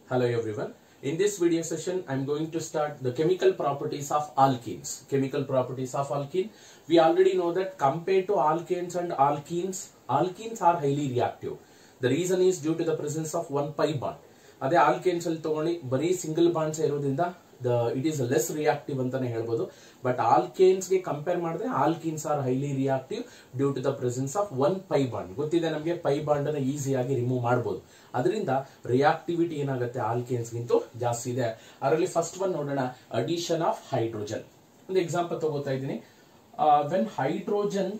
Hello everyone. In this video session, I am going to start the chemical properties of alkenes. Chemical properties of alkene. We already know that compared to alkanes and alkenes, alkenes are highly reactive. The reason is due to the presence of one pi bond. ಅದೇ alkanes ಅಲ್ಲಿ ತಗೊಳ್ಳಿ ಬರೀ single bonds ಇರೋದ್ರಿಂದ it is less reactive ಅಂತಾನೆ ಹೇಳ್ಬೋದು. But alkanes ಗೆ compare ಮಾಡಿದ್ರೆ alkenes are highly reactive due to the presence of one pi bond. ಗೊತ್ತಿದೆ ನಮಗೆ pi bond ಅನ್ನು ಈಸಿಯಾಗಿ ರಿಮೂವ್ ಮಾಡಬಹುದು. ಅದರಿಂದ ರಿಯಾಕ್ಟಿವಿಟಿ ಏನಾಗುತ್ತೆ alkanes ಗಿಂತ ಜಾಸ್ತಿ ಇದೆ. ಅದರಲ್ಲಿ ಫಸ್ಟ್ ಒನ್ ನೋಡೋಣ, ಅಡಿಷನ್ ಆಫ್ ಹೈಡ್ರೋಜನ್. ಒಂದು ಎಕ್ಸಾಂಪಲ್ ತಗೋತಾ ಇದ್ದೀನಿ. When hydrogen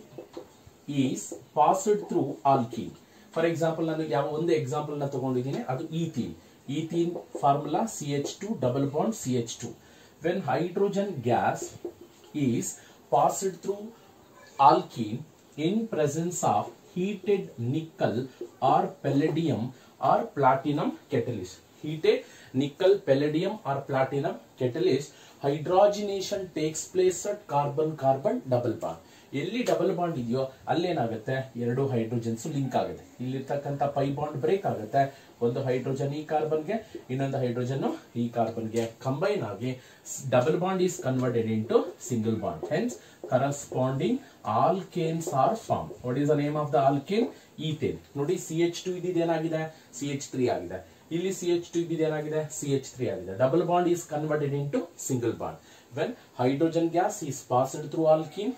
is passed through alkene. For example ನಾನು ಯಾವ ಒಂದು ಎಕ್ಸಾಂಪಲ್ ನ ತಗೊಂಡಿದ್ದೀನಿ, ಅದು ethene. Ethene formula CH2 double bond CH2. When hydrogen gas is passed through alkene in presence of heated nickel or palladium or platinum catalyst. Heated nickel, palladium or platinum catalyst, hydrogenation takes place at carbon-carbon double bond. ಎಲ್ಲಿ double bond ಇದೆಯೋ ಅಲ್ಲೇನಾಗುತ್ತೆ, ಎರಡು hydrogens link ಆಗುತ್ತೆ. ಇಲ್ಲಿರ್ತಕ್ಕಂಥ pi bond break ಆಗುತ್ತೆ. ಒಂದು hydrogen ಈ ಕಾರ್ಬನ್ಗೆ, ಇನ್ನೊಂದು hydrogen ಈ ಕಾರ್ಬನ್ಗೆ ಕಂಬೈನ್ ಆಗಿ double bond is converted into single bond. Hence corresponding alkanes are form. What is the name of the alkane? Ethane. ನೋಡಿ CH2 ಇದೇನಾಗಿದೆ, CH3 ಆಗಿದೆ. ಇಲ್ಲಿ CH2 ಇದೇನಾಗಿದೆ, CH3 ಆಗಿದೆ. Double bond is converted into single bond. When hydrogen gas is passed through alkene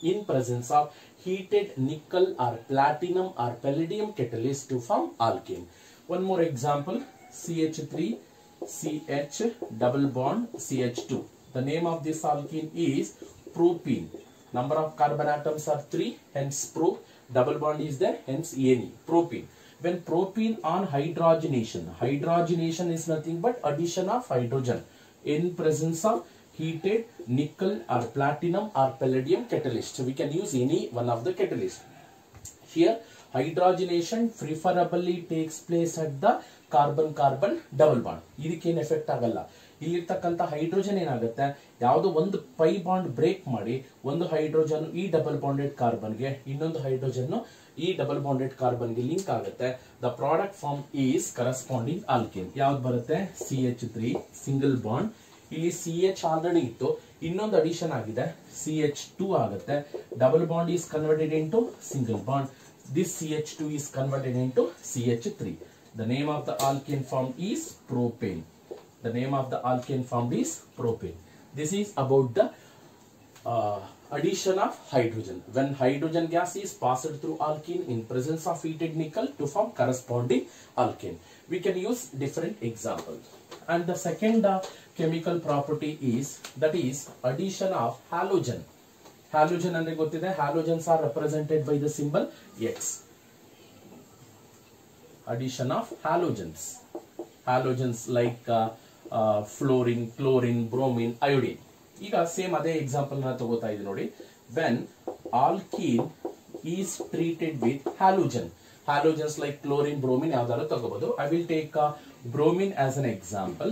in presence of heated nickel or platinum or palladium catalyst to form alkene. One more example, CH3 CH double bond CH2. The name of this alkene is propene. Number of carbon atoms are 3, hence pro. Double bond is there, hence ene. Propene. When propene on hydrogenation, hydrogenation is nothing but addition of hydrogen in presence of heated nickel or platinum or palladium catalyst. So we can use any one of the catalyst. Here hydrogenation preferably takes place at the carbon-carbon double bond. ಇದಕ್ಕೇನು effect ಆಗಲ್ಲ. ಇಲ್ಲಿರ್ತಕ್ಕಂಥ hydrogen ಏನಾಗುತ್ತೆ, ಯಾವುದೋ ಒಂದು pi bond break ಮಾಡಿ ಒಂದು hydrogen ಈ double bonded ಕಾರ್ಬನ್ಗೆ, ಇನ್ನೊಂದು ಹೈಡ್ರೋಜನ್ ಈ ಡಬಲ್ ಬಾಂಡೆಡ್ ಕಾರ್ಬನ್ಗೆ ಲಿಂಕ್ ಆಗುತ್ತೆ. The product form is corresponding alkane. ಯಾವ್ದು ಬರುತ್ತೆ, CH3 ಸಿಂಗಲ್ ಬಾಂಡ್. ಇಲ್ಲಿ CH ಆಲ್ರೆಡಿ ಇತ್ತು, ಇನ್ನೊಂದು ಅಡಿಷನ್ ಆಗಿದೆ, CH2 ಆಗುತ್ತೆ. Double bond is converted into single bond. This CH2 is converted into CH3. The name of the alkane form is propane. The name of the alkane form is propane. This is about the addition of hydrogen. When hydrogen gas is passed through alkene in presence of heated nickel to form corresponding alkane. We can use different examples. And the second chemical property is, that is addition of halogen. Halogen andre gottide, halogens are represented by the symbol X. Addition of halogens. Halogens like fluorine, chlorine, bromine, iodine. ಈಗ same ಅದೇ example ನ ತಗೋತಾ ಇದ್ದೀನಿ ನೋಡಿ. When alkene is treated with halogen, halogens like chlorine, bromine ಯಾವ್ದಾದ್ರು ತಗೋಬಹುದು. I will take bromine as an example.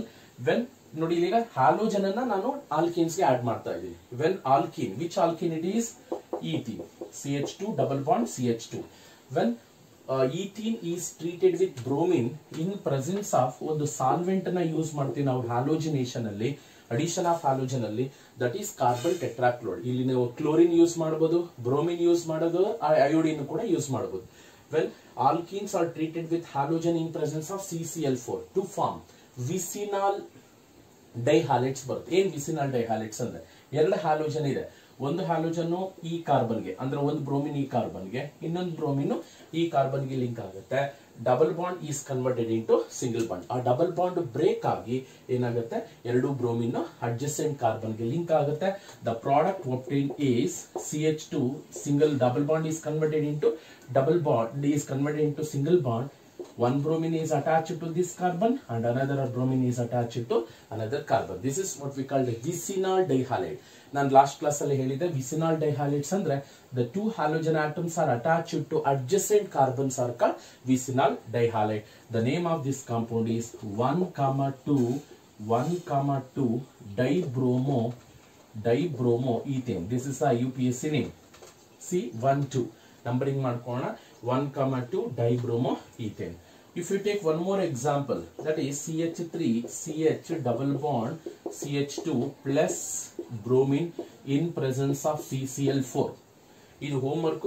When ನೋಡಿ, ಈಗ ಹ್ಯಾಲೋಜನ್ ಅನ್ನ ನಾನು ಆಲ್ಕೀನ್ಸ್ ಗೆ ಆಡ್ ಮಾಡ್ತಾ ಇದ್ದೀನಿ. When alkene, which alkene it is? Ethene. CH2 double bond CH2. When ethene is treated with bromine in presence of ಒಂದು solvent ನ use ಮಾಡ್ತೀವಿ ನಾವು ಹ್ಯಾಲೋಜಿನೇಷನ್ ಅಲ್ಲಿ, ಅಡಿಷನ್ ಆಫ್ ಹ್ಯಾಲೋಜನ್ ಅಲ್ಲಿ, ದಟ್ ಈಸ್ ಕಾರ್ಬನ್ ಟೆಟ್ರಾಕ್ಲೋರೈಡ್. ಇಲ್ಲಿ ನೀವು ಕ್ಲೋರಿನ್ ಯೂಸ್ ಮಾಡಬಹುದು, bromine use ಮಾಡಬಹುದು, ಅಯೋಡಿನ್ ಕೂಡ ಯೂಸ್ ಮಾಡಬಹುದು. When alkenes are treated with halogen in presence of CCl4 to form vicinal dihalides ಬರುತ್ತೆ. ಏನ್ ವಿಸಿನಾಲ್ ಡೈಹ್ಯಾಲೈಡ್ಸ್ ಅಂದ್ರೆ, ಎರಡು ಹ್ಯಾಲೋಜನ್ ಇದೆ. ಒಂದು ಹ್ಯಾಲೋಜನ್ ಈ ಕಾರ್ಬನ್ಗೆ, ಅಂದ್ರೆ ಒಂದು ಬ್ರೋಮಿನ್ ಈ ಕಾರ್ಬನ್ಗೆ, ಇನ್ನೊಂದು ಬ್ರೋಮಿನ್ ಈ ಕಾರ್ಬನ್ಗೆ ಲಿಂಕ್ ಆಗುತ್ತೆ. Double bond is converted into single bond. ಆ ಡಬಲ್ ಬಾಂಡ್ ಬ್ರೇಕ್ ಆಗಿ ಏನಾಗುತ್ತೆ, ಎರಡು ಬ್ರೋಮಿನ್ ಅಡ್ಜಸೆಂಟ್ ಕಾರ್ಬನ್ಗೆ ಲಿಂಕ್ ಆಗುತ್ತೆ. The product obtain is CH2 single double bond is converted into double bond is converted into single bond. One bromine is attached to this carbon and another bromine is attached to another carbon. This is what we call the vicinal dihalide. Nan last class alli helide vicinal dihalides andre the two halogen atoms are attached to adjacent carbons are called vicinal dihalide. The name of this compound is 1,2 dibromoethane. This is a UPSC name. C 1 2 numbering ಮಾಡ್ಕೊಳ್ಳೋಣ. 1,2 dibromoethane. If you take one more example, that is CH3 CH double bond CH2 plus bromine in presence of CCl4. ಇದು homework.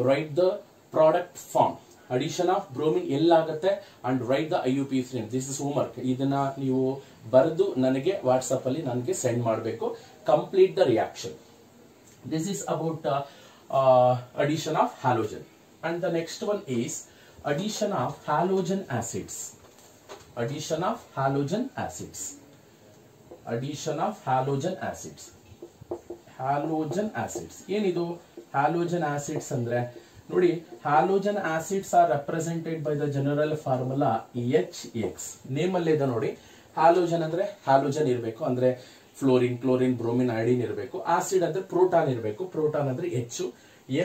Write the product form. Addition of bromine ಎಲ್ಲಾಗುತ್ತೆ and write the IUPAC name. This is homework. ಇದನ್ನ ನೀವು ಬರೆದು ನನಗೆ WhatsApp ಅಲ್ಲಿ ನನಗೆ send ಮಾಡಬೇಕು. Complete the reaction. This is about addition of halogen. And the next one is addition of halogen acids. Addition of halogen acids. Addition of halogen acids. Halogen acids. ಏನಿದು halogen acids ಅಂದ್ರೆ ನೋಡಿ, halogen acids are represented by the general formula HX. Name ಅಲ್ಲೇ ಇದೆ ನೋಡಿ. halogen ಅಂದ್ರೆ halogen ಇರಬೇಕು, ಅಂದ್ರೆ fluorine, chlorine, bromine, iodine ಇರಬೇಕು. ಆಸಿಡ್ ಅಂದ್ರೆ ಪ್ರೋಟಾನ್ ಇರಬೇಕು. ಪ್ರೋಟಾನ್ ಅಂದ್ರೆ H.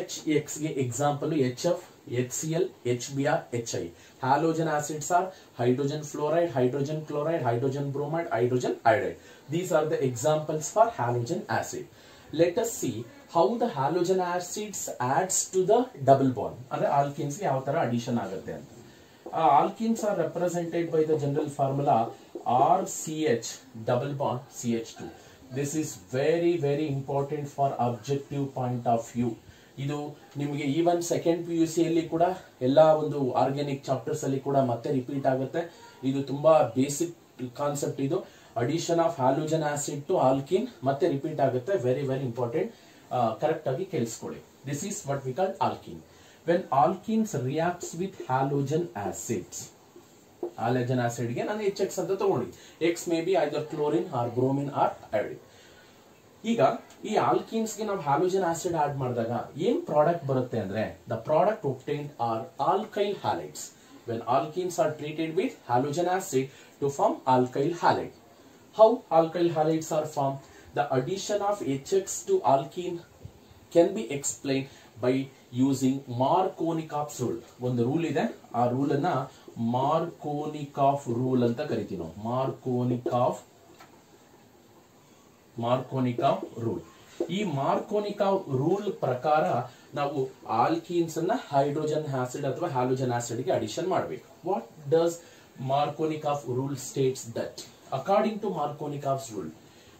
HX ಗೆ example HF, HCl, HBr, HI. Halogen acids are hydrogen fluoride, hydrogen chloride, hydrogen bromide, hydrogen iodide. These are the examples for halogen acid. Let us see how the halogen acids adds to the double bond. ಅಂದ್ರೆ alkenes ಗೆ ಯಾವ ತರ addition ಆಗುತ್ತೆ ಅಂತ. Alkenes are represented by the general formula RCH double bond CH2. This is very very important for objective point of view. ಇದು ನಿಮಗೆ even second PUC ಅಲ್ಲಿ ಕೂಡ ಎಲ್ಲಾ ಒಂದು ಆರ್ಗ್ಯಾನಿಕ್ ಚಾಪ್ಟರ್ಸ್ ಅಲ್ಲಿ ಕೂಡ ಮತ್ತೆ ರಿಪೀಟ್ ಆಗುತ್ತೆ. ಇದು ತುಂಬಾ ಬೇಸಿಕ್ ಕಾನ್ಸೆಪ್ಟ್. ಇದು addition of halogen acid to alkyne ಮತ್ತೆ ರಿಪೀಟ್ ಆಗುತ್ತೆ. Very very important. ಕರೆಕ್ಟ್ ಆಗಿ ಕೇಳಿಸ್ಕೊಳ್ಳಿ. This is what we call alkyne. When alkynes reacts with halogen acids, halogen acid ಗೆ ನಾನು HX ಅಂತ ತಗೊಂಡಿ. X may be either chlorine or bromine or iodine. ಈಗ ಈ ಆಲ್ಕಿನ್ಸ್ ಗೆ ನಾವು ಹ್ಯಾಲೋಜನ್ ಆಸಿಡ್ ಆಡ್ ಮಾಡಿದಾಗ ಏನ್ ಪ್ರಾಡಕ್ಟ್ ಬರುತ್ತೆ ಅಂದ್ರೆ, the product obtained are alkyl halides. When alkenes are treated with halogen acid to form alkyl halide. How alkyl halides are formed? The addition of HX to alkene can be explained by using Markovnikov's rule. ಒಂದು rule ಇದೆ, ಆ rule ಅನ್ನ Markovnikov rule ಅಂತ ಕರಿತೀವಿ ನಾವು. Markovnikov rule. ಈ Markovnikov rule ಪ್ರಕಾರ ನಾವು ಆಲ್ಕೀನ್ಸ್ ಅನ್ನ ಹೈಡ್ರೋಜನ್ ಆಸಿಡ್ ಅಥವಾ ಹ್ಯಾಲೋಜನ್ ಆಸಿಡ್ ಗೆ ಅಡಿಷನ್ ಮಾಡಬೇಕು. What does Markovnikov rule states that according to Markovnikov's rule,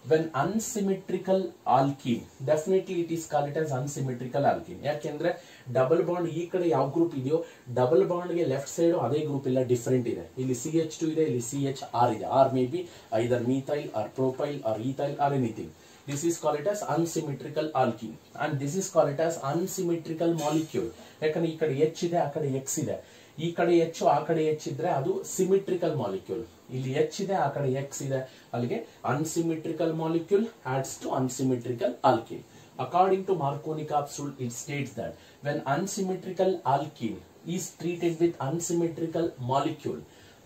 when unsymmetrical alkene, definitely it is called it as unsymmetrical alkene. ಯಾಕೆಂದ್ರೆ double bond ಈ ಕಡೆ ಯಾವ ಗ್ರೂಪ್ ಇದೆಯೋ ಡಬಲ್ ಬಾಂಡ್ ಗೆ left side ಅದೇ group ಇಲ್ಲ, ಡಿಫರೆಂಟ್ ಇದೆ. ಇಲ್ಲಿ CH2 ಇದೆ, ಇಲ್ಲಿ CHR ಇದೆ. R may be either methyl or propyl or ethyl or anything. This is called it as unsymmetrical alkene and this is called it as unsymmetrical molecule. ಯಾಕಂದ್ರೆ ಈ ಕಡೆ H ಇದೆ, ಆ ಕಡೆ X ಇದೆ. ಈ ಕಡೆ H ಆ ಕಡೆ H ಇದ್ರೆ ಅದು ಸಿಮಿಟ್ರಿಕಲ್ ಮಾಲಿಕ್ಯೂಲ್. ಇಲ್ಲಿ H ಇದೆ, ಆ ಕಡೆ X ಇದೆ, ಅಲ್ಲಿಗೆ unsymmetrical molecule adds to unsymmetrical alkene. According to Markovnikov's rule, it states that when unsymmetrical alkene is treated with unsymmetrical molecule,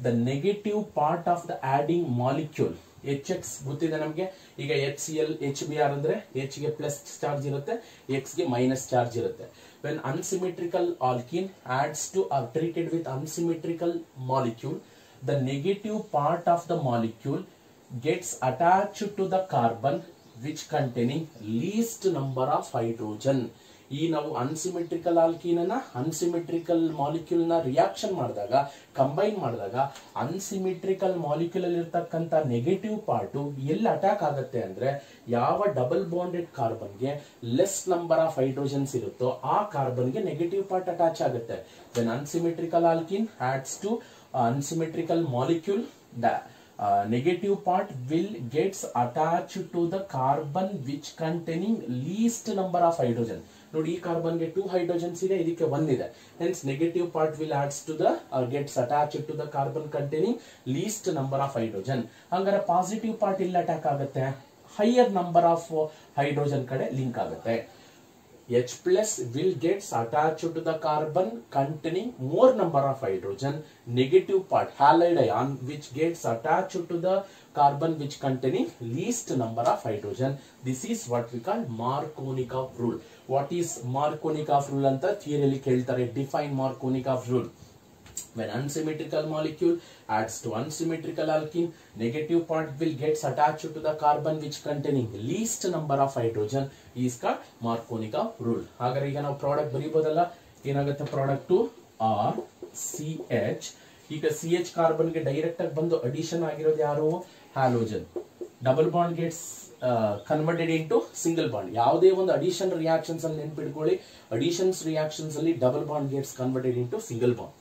the negative part of the adding molecule, HX ಗೊತ್ತಿದೆ ನಮಗೆ. ಈಗ HCl, HBr ಅಂದ್ರೆ H ಗೆ plus charge ಇರುತ್ತೆ, X ಗೆ minus charge ಇರುತ್ತೆ. When unsymmetrical alkene adds to or treated with unsymmetrical molecule, the negative part of the molecule gets attached to the carbon which containing least number of hydrogen. ಈ ನಾವು ಅನ್ಸಿಮೆಟ್ರಿಕಲ್ alkene ಅನ್ನ ಅನ್ಸಿಮೆಟ್ರಿಕಲ್ molecule ನ reaction ಮಾಡಿದಾಗ, combine ಮಾಡಿದಾಗ ಅನ್ಸಿಮೆಟ್ರಿಕಲ್ molecule ಅಲ್ಲಿ ಇರ್ತಕ್ಕಂಥ negative part ಎಲ್ಲಿ attack ಆಗುತ್ತೆ ಅಂದ್ರೆ, ಯಾವ ಡಬಲ್ ಬಾಂಡೆಡ್ ಕಾರ್ಬನ್ ಗೆ ಲೆಸ್ ನಂಬರ್ ಆಫ್ ಹೈಡ್ರೋಜನ್ಸ್ ಇರುತ್ತೋ ಆ ಕಾರ್ಬನ್ ಗೆ ನೆಗೆಟಿವ್ ಪಾರ್ಟ್ ಅಟ್ಯಾಚ್ ಆಗುತ್ತೆ. When unsymmetrical alkene adds to unsymmetrical molecule, the negative part will gets attached to the carbon which containing least number of hydrogen. ನೋಡಿ, ಈ carbon ಗೆ 2 hydrogens ಇದೆ, ಇದಕ್ಕೆ 1 ಇದೆ. Hence negative part will adds to the or gets attached to the carbon containing least number of hydrogen. ಹಂಗಾರೆ positive part ಇಲ್ಲಿ attack ಆಗುತ್ತೆ, higher number of hydrogen ಕಡೆ ಲಿಂಕ್ ಆಗುತ್ತೆ. H plus will gets attached to the carbon containing more number of hydrogen. Negative part, halide ion, which gets attached to the carbon which containing least number of hydrogen. This is what we call Markovnikov rule. What is Markovnikov rule anta theory alli keltare. Define Markovnikov rule. When unsymmetrical molecule adds to unsymmetrical alkene, negative part will gets attached to the carbon which containing least number of hydrogen is called Markovnikov rule. ಹಾಗಾದ್ರೆ ಈಗ ನಾವು product ಬರೀಬಹುದಲ್ಲ. ಏನಾಗುತ್ತೆ product? RCH ಈಗ CH carbon ಗೆ direct ಆಗಿ ಬಂದು addition ಆಗಿರೋದು ಯಾರು? Halogen. Double bond gets converted into single bond. ಯಾವುದೇ ಒಂದು ಅಡಿಷನ್ ರಿಯಾಕ್ಷನ್ಸ್ ಅಲ್ಲಿ ನೆನ್ಪಿಟ್ಕೊಳ್ಳಿ, ಅಡಿಷನ್ಸ್ ರಿಯಾಕ್ಷನ್ಸ್ ಅಲ್ಲಿ double bond gets converted into single bond.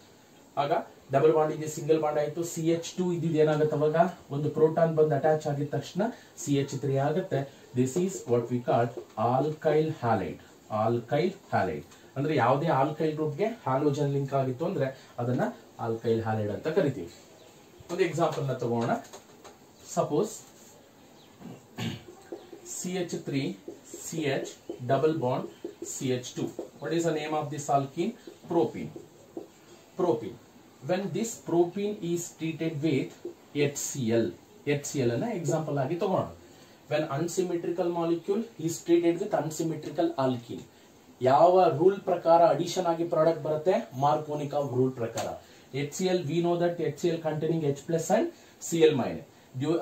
ಆಗ ಡಬಲ್ ಬಾಂಡ್ ಇದೆ ಸಿಂಗಲ್ ಬಾಂಡ್ ಆಯ್ತು. CH2 ಇದ್ದಿದ್ದು ಏನಾಗುತ್ತೆ ಅವಾಗ? ಒಂದು ಪ್ರೋಟಾನ್ ಬಂದು ಅಟ್ಯಾಚ್ ಆಗಿದ ತಕ್ಷಣ CH3 ಆಗುತ್ತೆ. This is what we call alkyl halide. Alkyl halide ಅಂದ್ರೆ ಯಾವುದೇ ಆಲ್ಕೈಲ್ ಗ್ರೂಪ್ಗೆ ಹ್ಯಾಲೋಜನ್ ಲಿಂಕ್ ಆಗಿತ್ತು ಅಂದ್ರೆ ಅದನ್ನ ಆಲ್ಕೈಲ್ ಹ್ಯಾಲೈಡ್ ಅಂತ ಕರಿತೀವಿ. ಒಂದು ಎಕ್ಸಾಂಪಲ್ ನ ತಗೋಣ. Suppose CH3 CH double bond CH2. What is the name of this alkene? Propene. Propene. When this propene is treated with HCl, HCl ಅನ್ನ ಎಕ್ಸಾಂಪಲ್ ಆಗಿ ತಗೋಣ. When unsymmetrical molecule is treated with unsymmetrical alkene, ಯಾವ rule ಪ್ರಕಾರ addition ಆಗಿ product ಬರುತ್ತೆ? ಮಾರ್ಕೋನಿಕಾವ್ rule ಪ್ರಕಾರ. HCl, we know that HCl containing H plus and Cl minus.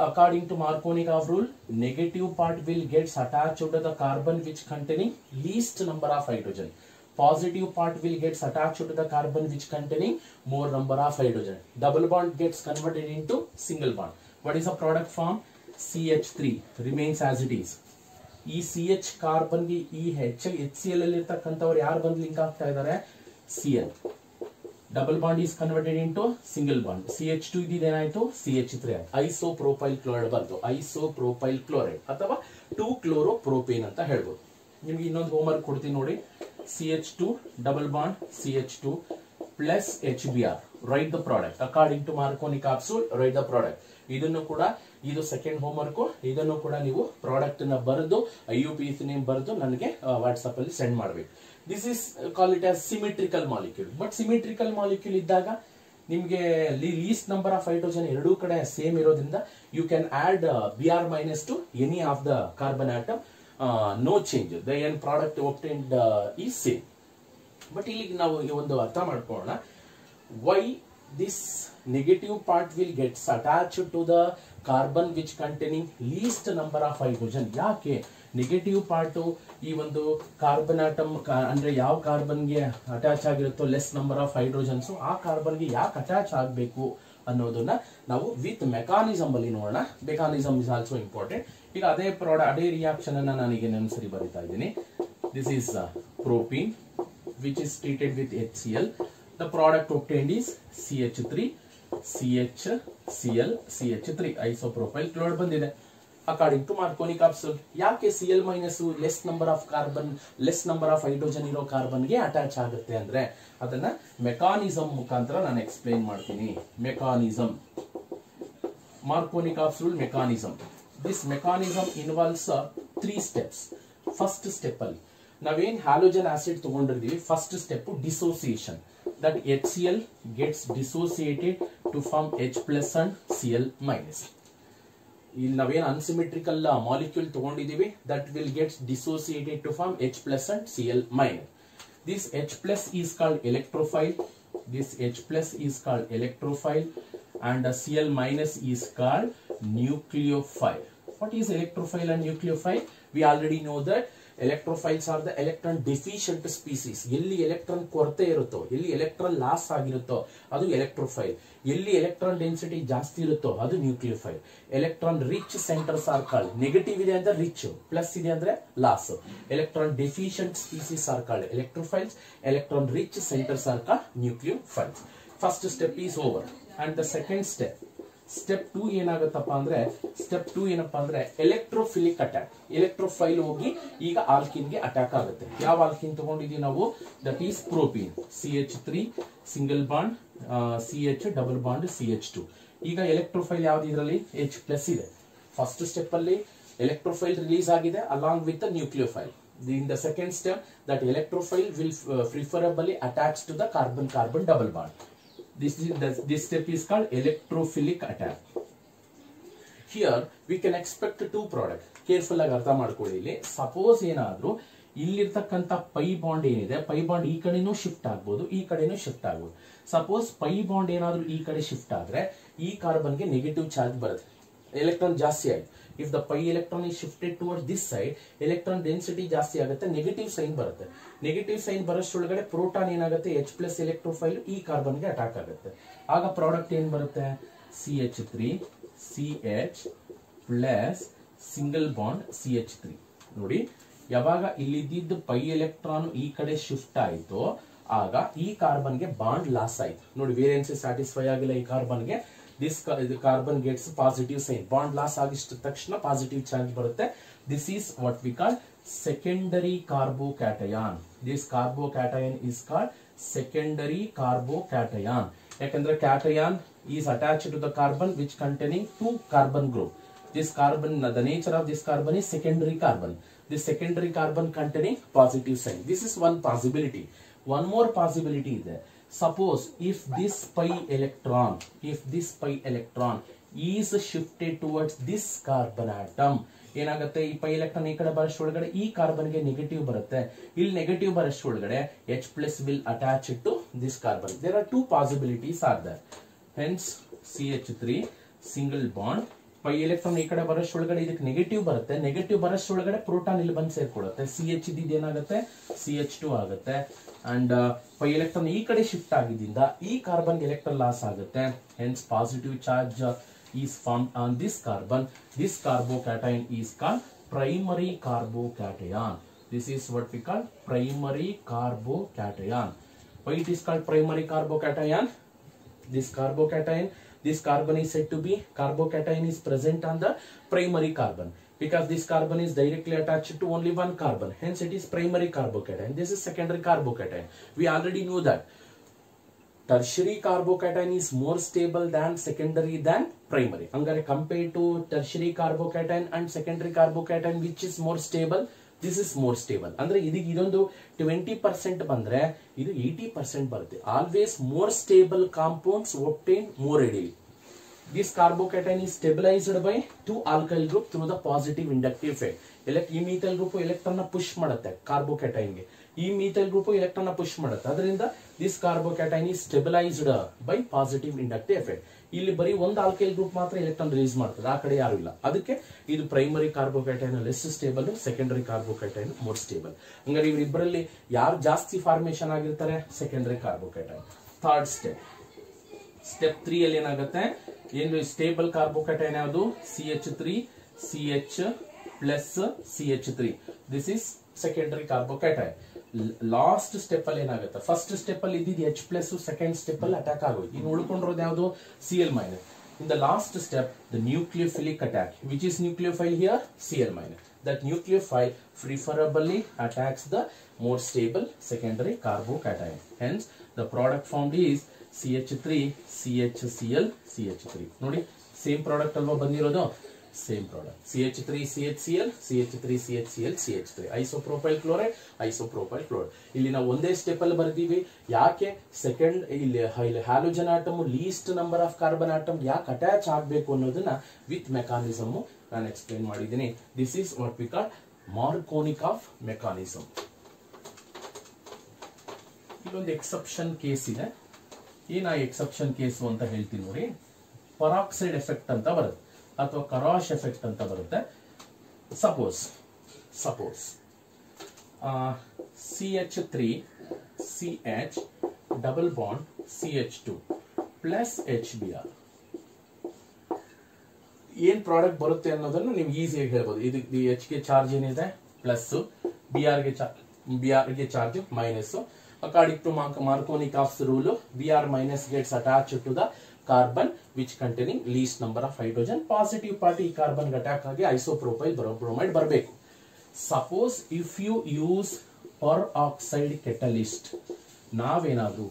According to Markovnikov rule, negative part will get attached to the carbon which containing least number of hydrogen. Positive part will get attached to the carbon which containing more number of hydrogen. Double bond gets converted into single bond. What is the product form? CH3 remains as it is. ಈ CH carbon ಗೆ ಈ HCl ಅಲ್ಲಿ ಇರತಕ್ಕಂತವರು ಯಾರು ಬಂದು link ಆಗ್ತಾ ಇದ್ದಾರೆ? Cl. Double bond is converted into single bond. CH2 ಇದೇನಾಯ್ತು? CH3 ಆಯ್ತು. ಐಸೋಪ್ರೋಪೈಲ್ chloride ಬಂತು. ಐಸೋಪ್ರೋಪೈಲ್ ಕ್ಲೋರೈಡ್ ಅಥವಾ 2-chloro-propane ಅಂತ ಹೇಳ್ಬೋದು. ನಿಮ್ಗೆ ಇನ್ನೊಂದು ಹೋಮ್ವರ್ಕ್ ಕೊಡ್ತೀನಿ ನೋಡಿ. CH2 double bond CH2 plus HBr. Write the product according to Markovnikov's rule. Write the product. ಇದನ್ನು ಕೂಡ ಇದು ಸೆಕೆಂಡ್ ಹೋಮ್ವರ್ಕ್. ಇದನ್ನು ಕೂಡ ನೀವು ಪ್ರಾಡಕ್ಟ್ ನ ಬರೆದು IUPAC ನೇಮ್ ಬರೆದು ನನಗೆ ವಾಟ್ಸ್ಆಪ್ ಅಲ್ಲಿ ಸೆಂಡ್ ಮಾಡಬೇಕು. This is call it as symmetrical molecule. But symmetrical molecule ಇದ್ದಾಗ ನಿಮಗೆ least number of hydrogen ಎರಡೂ ಕಡೆ ಸೇಮ್ ಇರೋದ್ರಿಂದ you can add Br minus to any of the carbon atom. No change. The end product obtained is same. But ಇಲ್ಲಿ ನಾವು ಒಂದು ಅರ್ಥ ಮಾಡ್ಕೊಳ್ಳೋಣ. Why this negative part will get attached to the carbon which containing least number of hydrogen? ಯಾಕೆ negative part ಈ ಒಂದು carbon atom ಅಂದ್ರೆ ಯಾವ ಕಾರ್ಬನ್ ಗೆ ಅಟ್ಯಾಚ್ ಆಗಿರುತ್ತೋ ಲೆಸ್ ನಂಬರ್ ಆಫ್ ಹೈಡ್ರೋಜನ್ಸ್ ಆ ಕಾರ್ಬನ್ ಗೆ ಯಾಕೆ ಅಟ್ಯಾಚ್ ಆಗಬೇಕು ಅನ್ನೋದನ್ನ ನಾವು ವಿತ್ ಮೆಕಾನಿಸಮ್ ಅಲ್ಲಿ ನೋಡೋಣ. Mechanism is also important. ಈಗ ಅದೇ ರಿಯಾಕ್ಷನ್ ಅನ್ನ ನಾನೀಗ ನೆನಸರಿ ಬರೀತಾ ಇದ್ದೀನಿ. This is propene which is treated with HCl. The product obtained is CH3 CHCl CH3 isopropyl chloride ಬಂದಿದೆ. ಅಕಾರ್ಡಿಂಗ್ ಟು ಮಾರ್ಕೋನಿಕಾವ್ಸ್ ರೂಲ್ ಯಾಕೆ Cl minus less number of carbon less number of hydrogen ಇರೋ carbon ಗೆ attach ಆಗುತ್ತೆ ಅಂದ್ರೆ ಅದನ್ನ mechanism ಮುಖಾಂತರ ನಾನು explain ಮಾಡ್ತೀನಿ. Mechanism, Markovnikov's rule mechanism. This mechanism involves 3 steps. First step ಅಲ್ಲಿ ನಾವೇನ್ ಹ್ಯಾಲೋಜನ್ ಆಸಿಡ್ ತಗೊಂಡಿರ್ತೀವಿ, first step dissociation. That HCl gets dissociated to form H plus and Cl minus. ಇಲ್ಲಿ ನಾವೇನ್ ಅನ್ಸಿಮೆಟ್ರಿಕಲ್ ಮಾಲಿಕ್ಯೂಲ್ ತಗೊಂಡಿದೀವಿ that will get dissociated to form H plus and Cl minus. This H plus is called electrophile. This H plus is called electrophile and Cl minus is called nucleophile. What is electrophile and nucleophile? We already know that electrophiles are the electron deficient species. ಎಲ್ಲಿ electron ಕೊರತೆ ಇರುತ್ತೋ, ಎಲ್ಲಿ electron loss ಆಗಿರುತ್ತೋ ಅದು ಎಲೆಕ್ಟ್ರೋಫೈಲ್. ಎಲ್ಲಿ electron density ಜಾಸ್ತಿ ಇರುತ್ತೋ ಅದು nucleophile. Electron rich centres are called. Negative ಇದೆ ಅಂದ್ರೆ ರಿಚ್, ಪ್ಲಸ್ ಇದೆ ಅಂದ್ರೆ loss. Electron deficient species are called electrophiles. Electron rich centres are called nucleophiles. First step is over and the second step step 2 ಏನಾಗುತ್ತಪ್ಪ ಅಂದ್ರೆ step 2 ಏನಪ್ಪಾ ಅಂದ್ರೆ electrophilic attack. ಎಲೆಕ್ಟ್ರೋಫೈಲ್ ಹೋಗಿ ಈಗ alkene ಗೆ ಅಟ್ಯಾಕ್ ಆಗುತ್ತೆ. ಯಾವ ಆಲ್ಕಿನ್ ತಗೊಂಡಿದೀವಿ ನಾವು? That is propene. CH3 single bond CH double bond CH2. ಈಗ ಎಲೆಕ್ಟ್ರೋಫೈಲ್ ಯಾವ್ದು ಇದರಲ್ಲಿ? H ಪ್ಲಸ್ ಇದೆ. ಫಸ್ಟ್ ಸ್ಟೆಪ್ ಅಲ್ಲಿ ಎಲೆಕ್ಟ್ರೋಫೈಲ್ ರಿಲೀಸ್ ಆಗಿದೆ along with the nucleophile. In the second step, that electrophile will preferably attach to the carbon-carbon double bond. This step is called electrophilic attack. Here we can expect two products. Careful ಆಗಿ ಅರ್ಥ ಮಾಡ್ಕೊಳ್ಳಿ. ಇಲ್ಲಿ suppose ಏನಾದ್ರೂ ಇಲ್ಲಿರ್ತಕ್ಕಂಥ pi bond ಏನಿದೆ, pi bond ಈ ಕಡೆನೂ shift ಆಗ್ಬೋದು, ಈ ಕಡೆನೂ ಶಿಫ್ಟ್ ಆಗ್ಬೋದು. ಸಪೋಸ್ ಪೈ ಬಾಂಡ್ ಏನಾದ್ರೂ ಈ ಕಡೆ ಶಿಫ್ಟ್ ಆದ್ರೆ ಈ ಕಾರ್ಬನ್ಗೆ ನೆಗೆಟಿವ್ ಚಾರ್ಜ್ ಬರುತ್ತೆ. electron ಜಾಸ್ತಿ ಆಯ್ತು. If the pi electron is shifted towards this side, electron density ಜಾಸ್ತಿ ಆಗುತ್ತೆ, ನೆಗೆಟಿವ್ ಸೈನ್ ಬರುತ್ತೆ. ನೆಗೆಟಿವ್ ಸೈನ್ ಬರೋಷ್ಟೊಳಗಡೆ ಪ್ರೋಟಾನ್ ಏನಾಗುತ್ತೆ, H ಪ್ಲಸ್ ಎಲೆಕ್ಟ್ರೋಫೈಲ್ ಈ ಕಾರ್ಬನ್ ಗೆ ಅಟ್ಯಾಕ್ ಆಗುತ್ತೆ. ಆಗ ಪ್ರಾಡಕ್ಟ್ ಏನ್ ಬರುತ್ತೆ, CH3 CH plus single bond CH3. ನೋಡಿ, ಯಾವಾಗ ಇಲ್ಲಿದ್ದ ಪೈ ಎಲೆಕ್ಟ್ರಾನ್ ಈ ಕಡೆ ಶಿಫ್ಟ್ ಆಯ್ತು, ಆಗ ಈ ಕಾರ್ಬನ್ ಗೆ ಬಾಂಡ್ ಲಾಸ್ ಆಯ್ತು. ನೋಡಿ, ವೇರಿಯನ್ಸ್ ಸ್ಯಾಟಿಸ್ಫೈ ಆಗಿಲ್ಲ ಈ ಕಾರ್ಬನ್ ಗೆ. This carbon gets positive sign. Bond loss ಆಗಿಷ್ಟ ತಕ್ಷಣ ಪಾಸಿಟಿವ್ ಚಾರ್ಜ್ ಬರುತ್ತೆ. This is what we call secondary carbocation. This carbocation is called secondary carbocation. ಯಾಕಂದ್ರೆ cation is attached to the carbon which containing 2 carbon group. This carbon, the nature of this carbon is secondary carbon. This secondary carbon containing positive sign. This is one possibility. One more possibility is there. Suppose if this pi electron is shifted towards this carbon atom, ಏನಾಗುತ್ತೆ, ಈ pi electron ಈ ಕಡೆ ಬರೋಷ್ಟೊಳಗಡೆ ಈ carbon ಗೆ negative ಬರುತ್ತೆ. ಇಲ್ಲಿ negative ಬರೋಷ್ಟೊಳಗಡೆ H plus will attach it to this carbon. There are 2 possibilities are there. Hence CH3 single bond. Pi electron ಈ ಕಡೆ ಬರೋಷ್ಟೊಳಗಡೆ ಇದಕ್ಕೆ ನೆಗೆಟಿವ್ ಬರುತ್ತೆ. ನೆಗೆಟಿವ್ ಬರೋಷ್ಟೊಳಗಡೆ ಪ್ರೋಟಾನ್ ಇಲ್ಲಿ ಬಂದು ಸೇರ್ಕೊಳ್ಳುತ್ತೆ. CH ಇದೇನಾಗುತ್ತೆ, CH2 ಆಗುತ್ತೆ. ಅಂಡ್ ಪೈ ಎಲೆಕ್ಟ್ರಾನ್ ಈ ಕಡೆ ಶಿಫ್ಟ್ ಆಗಿದ್ದರಿಂದ ಈ ಕಾರ್ಬನ್ ಎಲೆಕ್ಟ್ರಾನ್ ಲಾಸ್ ಆಗುತ್ತೆ. Hence positive charge is formed on this carbon. This carbocation is called primary carbocation. This is what we call primary carbocation. Why it is called primary carbocation? This carbon is said to be, carbocation is present on the primary carbon because this carbon is directly attached to only one carbon. Hence it is primary carbocation. This is secondary carbocation. We already know that. Tertiary carbocation is more stable than secondary than primary. Angare compared to tertiary carbocation and secondary carbocation, which is more stable? This is more stable. ಅಂದ್ರೆ ಇದಕ್ಕೆ ಇದೊಂದು 20% ಬಂದ್ರೆ ಇದು 80% ಬರುತ್ತೆ. Always more stable compounds obtained more readily. This carbocation is stabilized by 2 alkyl group through the positive inductive effect. ಈ methyl group electron ನ push ಮಾಡುತ್ತೆ carbocation ಗೆ. ಈ methyl group electron ನ push ಮಾಡುತ್ತೆ. ಅದರಿಂದ this carbocation is stabilized by positive inductive effect. ಇಲ್ಲಿ ಬರೀ ಒಂದು ಆಲ್ಕೈಲ್ ಗ್ರೂಪ್ ಮಾತ್ರ ಎಲೆಕ್ಟ್ರಾನ್ ರಿಲೀಸ್ ಮಾಡ್ತದೆ, ಆ ಕಡೆ ಯಾರು ಇಲ್ಲ. ಅದಕ್ಕೆ ಇದು primary carbocation less stable, secondary carbocation more stable. ಹಂಗಾರೆ ಇವರಿಬ್ಬರಲ್ಲಿ ಯಾರು ಜಾಸ್ತಿ ಫಾರ್ಮೇಶನ್ ಆಗಿರ್ತಾರೆ, ಸೆಕೆಂಡರಿ ಕಾರ್ಬೋಕ್ಯಾಟೈನ್. ಥರ್ಡ್ ಸ್ಟೆಪ್ 3 ಅಲ್ಲಿ ಏನಾಗುತ್ತೆ, ಏನು ಸ್ಟೇಬಲ್ ಕಾರ್ಬೋಕ್ಯಾಟೈನ್ ಯಾವುದು, CH3 CH plus CH3. This is secondary carbocation. Last step ಅಲ್ಲಿ ಏನಾಗುತ್ತೆ, ಫಸ್ಟ್ ಸ್ಟೆಪ್ ಅಲ್ಲಿ ಇದ್ದಿದ್ದು H ಪ್ಲಸ್, ಸೆಕೆಂಡ್ ಸ್ಟೆಪ್ ಅಲ್ಲಿ ಅಟ್ಯಾಕ್ ಆಗೋದು. ಇನ್ನು ಉಳ್ಕೊಂಡಿರೋದು ಯಾವುದು, Cl minus. In the last step the nucleophilic attack, which is nucleophile here, Cl minus. That nucleophile preferably attacks the more stable secondary carbocation. Hence the product formed is CH3 CHCl CH3. ನೋಡಿ, same product ಅಲ್ವಾ ಬಂದಿರೋದು, same product. CH3 CHCl CH3 CHCl CH3. Isopropyl chloride, isopropyl chloride. ಇಲ್ಲಿ ನಾವು ಒಂದೇ step ಅಲ್ಲಿ ಬರ್ತೀವಿ. ಯಾಕೆ second ಇಲ್ಲಿ halogen atom least number of carbon atom ಯಾಕೆ ಅಟ್ಯಾಚ್ ಆಗಬೇಕು ಅನ್ನೋದನ್ನ ವಿತ್ ಮೆಕಾನಿಸಮ್ ನಾನು ಎಕ್ಸ್ಪ್ಲೇನ್ ಮಾಡಿದ್ದೀನಿ. This is what we call Markovnikov mechanism. ಇಲ್ಲೊಂದು ಎಕ್ಸೆಪ್ಷನ್ ಕೇಸ್ ಇದೆ. ಏನ ಎಕ್ಸೆಪ್ಷನ್ ಕೇಸು ಅಂತ ಹೇಳ್ತೀನಿ ನೋಡಿ. ಪರಾಕ್ಸೈಡ್ ಎಫೆಕ್ಟ್ ಅಂತ ಬರುತ್ತೆ ಅಥವಾ ಕರಾಶ್ ಎಫೆಕ್ಟ್ ಅಂತ ಬರುತ್ತೆ. Suppose CH3 CH double bond CH2 plus HBr. ಏನ್ ಪ್ರಾಡಕ್ಟ್ ಬರುತ್ತೆ ಅನ್ನೋದನ್ನು ನೀವು ಈಸಿಯಾಗಿ ಹೇಳ್ಬೋದು. ಇದು H ಗೆ ಚಾರ್ಜ್ ಏನಿದೆ ಪ್ಲಸ್, Br ಗೆ charge minus. According to Markovnikov's rule, Br minus gets attached to the carbon which containing least number of hydrogen. Positive part ಈ ಕಾರ್ಬನ್ ಅಟ್ಯಾಕ್ ಆಗಿ ಐಸೋಪ್ರೋಪೈಲ್ ಬ್ರೋಮೈಡ್ ಬರಬೇಕು. Suppose if you use peroxide catalyst, ನಾವೇನಾದ್ರೂ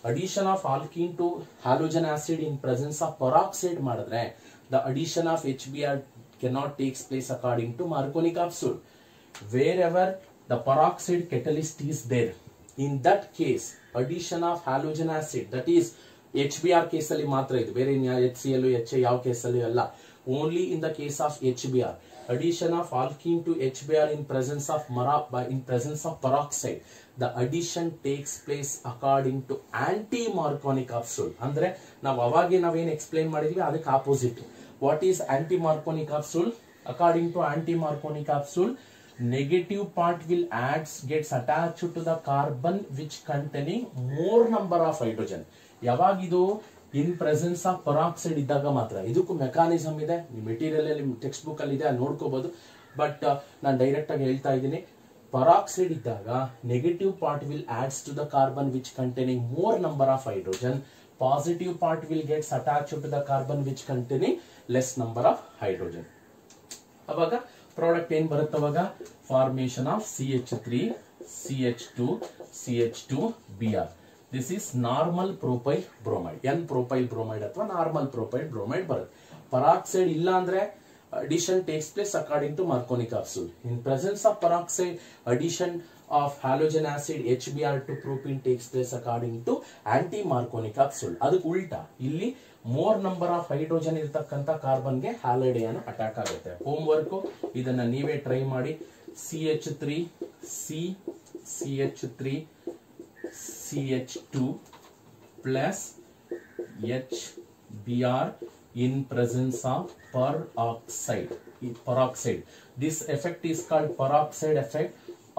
addition of alkene to halogen acid in presence of peroxide ಮಾಡಿದ್ರೆ, the addition of HBr cannot takes place according to Markovnikov's rule. Wherever the peroxide catalyst is there, in that case addition of halogen acid, that is HBr ಕೇಸಲ್ಲಿ ಮಾತ್ರ ಇದು, ಬೇರೆ HCl HA ಯಾವ ಕೇಸಲ್ಲಿ ಅಲ್ಲ. Only in the case of HBr. Addition of alkene to HBr in presence of peroxide. The addition takes place according to anti-Marconi capsule. ಅಂದ್ರೆ ನಾವು ಅವಾಗೆ ನಾವೇನು ಎಕ್ಸ್ಪ್ಲೈನ್ ಮಾಡಿದ್ವಿ ಅದಕ್ಕೆ opposite. What is anti-Marconi capsule? According to anti-Marconi capsule, negative part will gets attached to the carbon which containing more number of hydrogen. ಯಾವಾಗಿದು in presence of peroxide ಇದ್ದಾಗ ಮಾತ್ರ. ಇದಕ್ಕೂ ಮೆಕಾನಿಸಮ್ ಇದೆ, ಮೆಟೀರಿಯಲ್ ಅಲ್ಲಿ ಟೆಕ್ಸ್ಟ್ ಬುಕ್ ಅಲ್ಲಿ ಇದೆ, ಅಲ್ಲಿ ನೋಡ್ಕೋಬಹುದು. But ನಾನು ಡೈರೆಕ್ಟ್ ಆಗಿ ಹೇಳ್ತಾ ಇದ್ದೀನಿ, ಪರಾಕ್ಸೈಡ್ ಇದ್ದಾಗ negative part will adds to the carbon which containing more number of hydrogen. Positive part will gets attach to the carbon which containing less number of hydrogen. ಅವಾಗ product ಏನ್ ಬರುತ್ತೆ? ಅವಾಗ formation of CH3 CH2 CH2Br. This is normal propyl bromide, N propyl bromide ಅಥವಾ normal propyl bromide ಬರುತ್ತೆ. Peroxide ಇಲ್ಲ ಅಂದ್ರೆ addition takes place according to Marconi capsule. In presence of peroxide, addition of halogen acid HBr to propene takes place according to anti-Marconi capsule. ಅದಕ್ಕೆ ಉಲ್ಟಾ ಇಲ್ಲಿ more number of hydrogen ಇರತಕ್ಕಂತ carbon ಗೆ halide ion attack ಆಗುತ್ತೆ. Home work ಇದನ್ನ ನೀವೇ try ಮಾಡಿ. CH3 CH3 CH2 plus HBr in presence of peroxide. This effect is called peroxide effect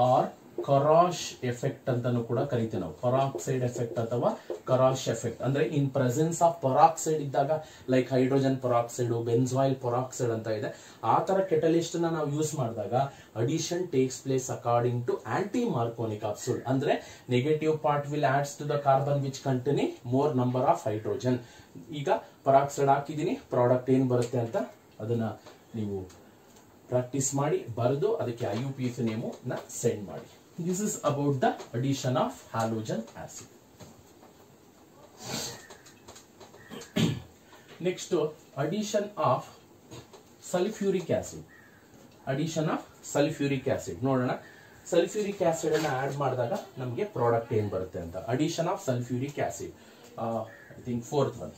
or Karash effect ಅಂತಾನೂ ಕೂಡ ಕರಿತೀವಿ ನಾವು. ಪರಾಕ್ಸೈಡ್ ಎಫೆಕ್ಟ್ ಅಥವಾ ಕರಾಶ್ ಎಫೆಕ್ಟ್ ಅಂದ್ರೆ ಇನ್ ಪ್ರೆಸೆನ್ಸ್ ಆಫ್ ಪರಾಕ್ಸೈಡ್ ಇದ್ದಾಗ, like hydrogen peroxide, benzoyl peroxide ಅಂತ ಇದೆ, ಆ ತರ ಕೆಟಲಿಸ್ಟ್ ನಾವು ಯೂಸ್ ಮಾಡಿದಾಗ addition takes place according to anti Markovnikov's ಕ್ಯಾಪ್ಸೂಲ್. ಅಂದ್ರೆ negative part will adds to the carbon which containing more number of hydrogen. ಈಗ ಪರಾಕ್ಸೈಡ್ ಹಾಕಿದೀನಿ, ಪ್ರಾಡಕ್ಟ್ ಏನ್ ಬರುತ್ತೆ ಅಂತ ಅದನ್ನ ನೀವು ಪ್ರಾಕ್ಟೀಸ್ ಮಾಡಿ ಬರೆದು ಅದಕ್ಕೆ IUPAC ನೇಮ್ ನ ಸೆಂಡ್ ಮಾಡಿ. This is about the addition of halogen acid. Next, addition of sulfuric acid. Addition of sulfuric acid. ನೋಡೋಣ, sulfuric acid ಅನ್ನು ಆಡ್ ಮಾಡಿದಾಗ ನಮಗೆ ಪ್ರಾಡಕ್ಟ್ ಏನ್ ಬರುತ್ತೆ ಅಂತ. Addition of sulfuric acid. I think fourth one.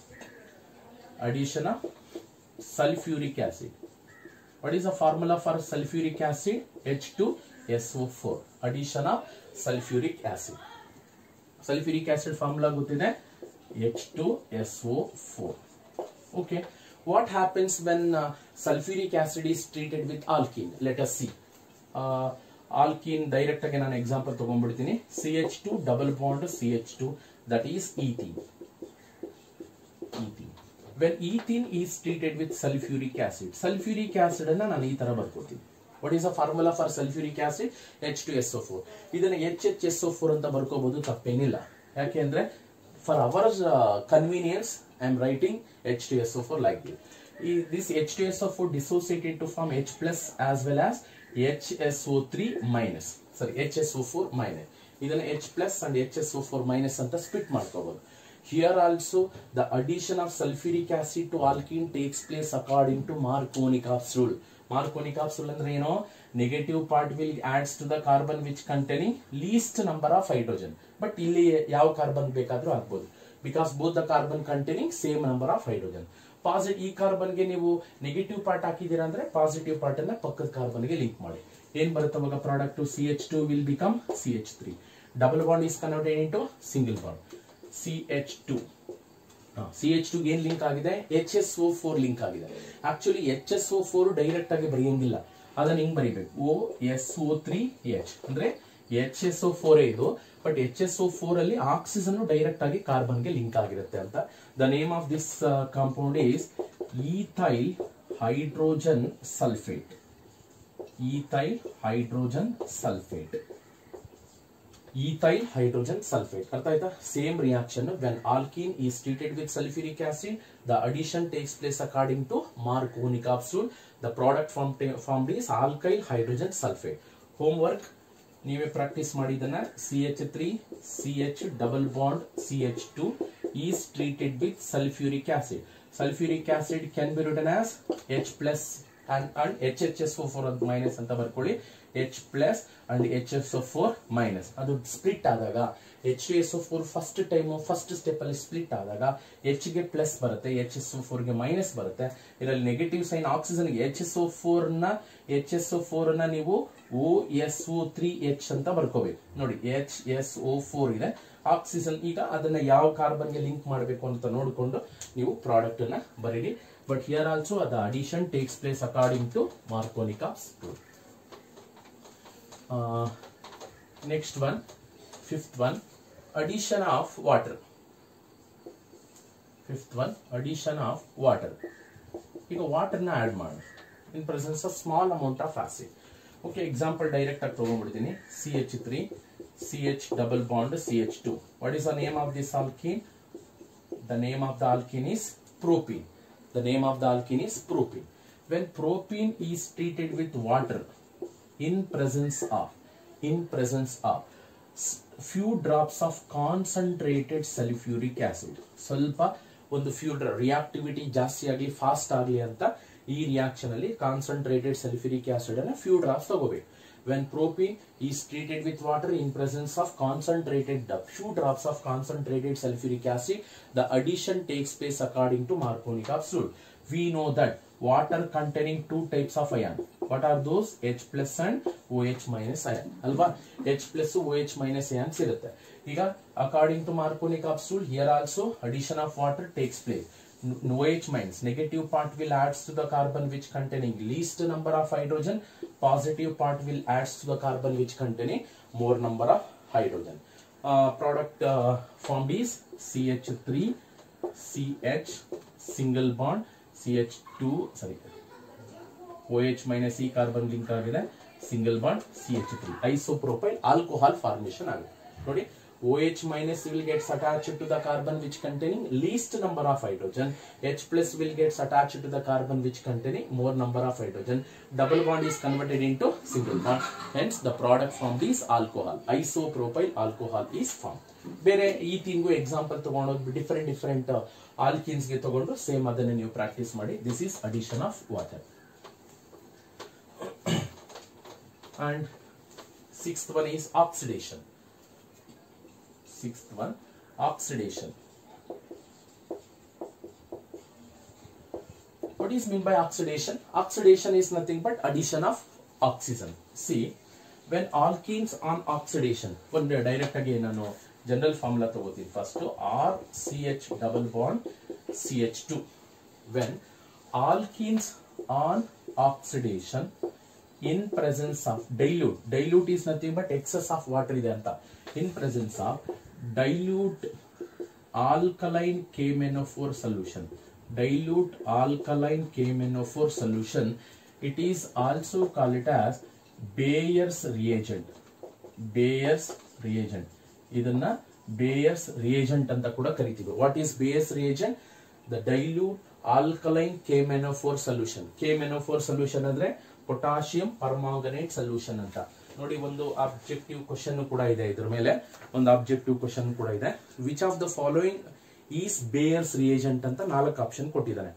Addition of sulfuric acid. What is the formula for sulfuric acid? H2SO4. Addition of sulfuric acid. Sulfuric acid formula ಗೊತ್ತಿದೆ, H2SO4. Okay. What happens when sulfuric acid is treated with alkene? Let us see. Alkene direct ಆಗಿ ನಾನು example ತಗೊಂಡ್ಬಿಡ್ತೀನಿ. CH2 double bond CH2, that is ethene. When ethene is treated with sulfuric acid, sulfuric acid ಅನ್ನ ನಾನು ಈ ತರ ಬರ್ಕೊತೀನಿ. What is the formula for sulfuric acid? H2SO4. ಇದನ್ನ HHSO4 ಅಂತ ಬರ್ಕೋಬಹುದು, ತಪ್ಪೇನಿಲ್ಲ. ಯಾಕೆಂದ್ರೆ for our convenience I am writing H2SO4 like this. This H2SO4 dissociated to form H plus as well as HSO3 minus. Sorry, HSO4 minus. ಇದನ್ನ H plus and HSO4 minus ಅಂತ split ಮಾಡ್ಕೋಬಹುದು. Here also the addition of sulfuric acid to alkene takes place according to Marconi capsule. Marconi capsule ಅಂದ್ರೆ ಏನು? Negative part will adds to the carbon which containing least number of hydrogen. But ಇಲ್ಲಿ ಯಾವ carbon ಬೇಕಾದ್ರೂ ಆಗ್ಬೋದು, because both the carbon containing same number of hydrogen. Positive ಈ carbon ಗೆ ನೀವು negative part ಹಾಕಿದೀರಾ ಅಂದ್ರೆ ಪಾಸಿಟಿವ್ ಪಾರ್ಟ್ ಅನ್ನ ಪಕ್ಕದ ಕಾರ್ಬನ್ ಗೆ ಲಿಂಕ್ ಮಾಡಿ. ಏನ್ ಬರುತ್ತೆ ಅವಾಗ product? CH2 will become CH3. Double bond is converted into single bond. CH2 ಏನ್ ಲಿಂಕ್ ಆಗಿದೆ? HSO4 ಲಿಂಕ್ ಆಗಿದೆ. ಆಕ್ಚುಲಿ HSO4 ಡೈರೆಕ್ಟ್ ಆಗಿ ಬರೆಯಂಗಿಲ್ಲ, ಅದನ್ನ ಹಿಂಗ್ ಬರೀಬೇಕು, OSO3H ಅಂದ್ರೆ HSO4 ಇದು, ಬಟ್ HSO4 ಅಲ್ಲಿ ಆಕ್ಸಿಜನ್ ಡೈರೆಕ್ಟ್ ಆಗಿ ಕಾರ್ಬನ್ ಗೆ ಲಿಂಕ್ ಆಗಿರುತ್ತೆ ಅಂತ. The name of this compound is ethyl hydrogen sulphate. Ethyl hydrogen sulphate. Ethyl hydrogen sulfate. ಅರ್ಥ ಆಯ್ತಾ? Same reaction. when alkene is treated with sulfuric acid, the addition takes place according to Marconi capsule. The product formed is alkyl hydrogen sulfate. Homework ನೀವೇ practice ಮಾಡಿದನ್ನ. CH3 CH double bond CH2 is treated with sulfuric acid. Sulfuric acid can be written as H plus and HHSO4 minus ಅಂತ ಬರ್ಕೊಳ್ಳಿ. H plus and HSO4 minus. ಅದು split ಆದಾಗ H2SO4 first time first step ಅಲ್ಲಿ split ಆದಾಗ H ಗೆ plus ಬರುತ್ತೆ, HSO4 ಗೆ minus ಬರುತ್ತೆ. ಇದರಲ್ಲಿ ನೆಗೆಟಿವ್ ಸೈನ್ ಆಕ್ಸಿಜನ್ ಗೆ HSO4 ನ ನೀವು OSO3H ಅಂತ ಬರ್ಕೋಬೇಕು. ನೋಡಿ HSO4 ಇದೆ, ಆಕ್ಸಿಜನ್. ಈಗ ಅದನ್ನ ಯಾವ ಕಾರ್ಬನ್ ಗೆ ಲಿಂಕ್ ಮಾಡಬೇಕು ಅಂತ ನೋಡಿಕೊಂಡು ನೀವು ಪ್ರಾಡಕ್ಟ್ ಅನ್ನ ಬರೀರಿ. But here also the addition takes place according to Markovnikov's rule. Next one, fifth one, addition of water. Fifth one, addition of water. ಈಗ ವಾಟರ್ ನ ಆಡ್ ಮಾಡಿ ಇನ್ presence of small amount of acid. Okay, example direct ಆಗಿ ತಗೊಂಡ್ಬಿಡ್ತೀನಿ. CH3 CH double bond CH2. What is the name of this alkene? The name of the alkene is propene. The name of the alkene is propene. When propene is treated with water in presence of few drops of concentrated sulfuric acid, ಸ್ವಲ್ಪ ಒಂದು few reactivity ಜಾಸ್ತಿ ಆಗಲಿ fast ಆಗಲಿ ಅಂತ ಈ reaction ಅಲ್ಲಿ concentrated sulphuric acid ಅನ್ನ few drops ತಗೋಬೇಕು. When propene is treated with water in presence of few drops of concentrated sulfuric acid, the addition takes place according to Markovnikov's rule. We know that water containing two types of ion. What are those? H plus and OH minus ion. Alva H plus OH minus ions irutte. Iga according to Markovnikov's rule, here also addition of water takes place. OH minus negative part will adds to the carbon which containing least number of hydrogen. Positive part will adds to the carbon which containing more number of hydrogen. Product formed is CH3 CH single bond CH2 OH minus E carbon link ಆಗಿದೆ, single bond CH3 isopropyl alcohol formation ಆಗಿದೆ. ನೋಡಿ, OH minus will get attached to the carbon which containing least number of hydrogen. H plus will get attached to the carbon which containing more number of hydrogen. Double bond is converted into single bond. Hence the product formed is alcohol. Isopropyl alcohol is formed. ಬೇರೆ ಈ thing example ತಗೊಂಡು different alkynes ಗೆ ತಗೊಂಡು same ಅದನ್ನ ನೀವು practice ಮಾಡಿ. This is addition of water. And sixth one is oxidation. Sixth one, oxidation. What is mean by oxidation? Oxidation is nothing but addition of oxygen. See, when alkenes on oxidation, one direct again nanu general formula ತಗೋತೀನಿ. First RCH double bond CH2. When alkenes on oxidation in presence of dilute is nothing but excess of water ಇದೆ ಅಂತ. In presence of dilute alkaline KMnO4 solution, dilute alkaline KMnO4 solution, it is also called it as Bayer's reagent. Bayer's reagent. ಇದನ್ನ Bayer's reagent ಅಂತ ಕೂಡ ಕರೀತೀವಿ. What is Bayer's reagent? The dilute alkaline KMnO4 solution. KMnO4 solution ಅಂದ್ರೆ potassium permanganate solution ಅಂತ. ನೋಡಿ, ಒಂದು objective question ಕೂಡ ಇದೆ, ಇದ್ರ ಮೇಲೆ ಒಂದು ಆಬ್ಜೆಕ್ಟಿವ್ ಕ್ವಶನ್ ಕೂಡ ಇದೆ. Which of the following is Baeyer's reagent ಅಂತ 4 ಆಪ್ಷನ್ ಕೊಟ್ಟಿದ್ದಾನೆ.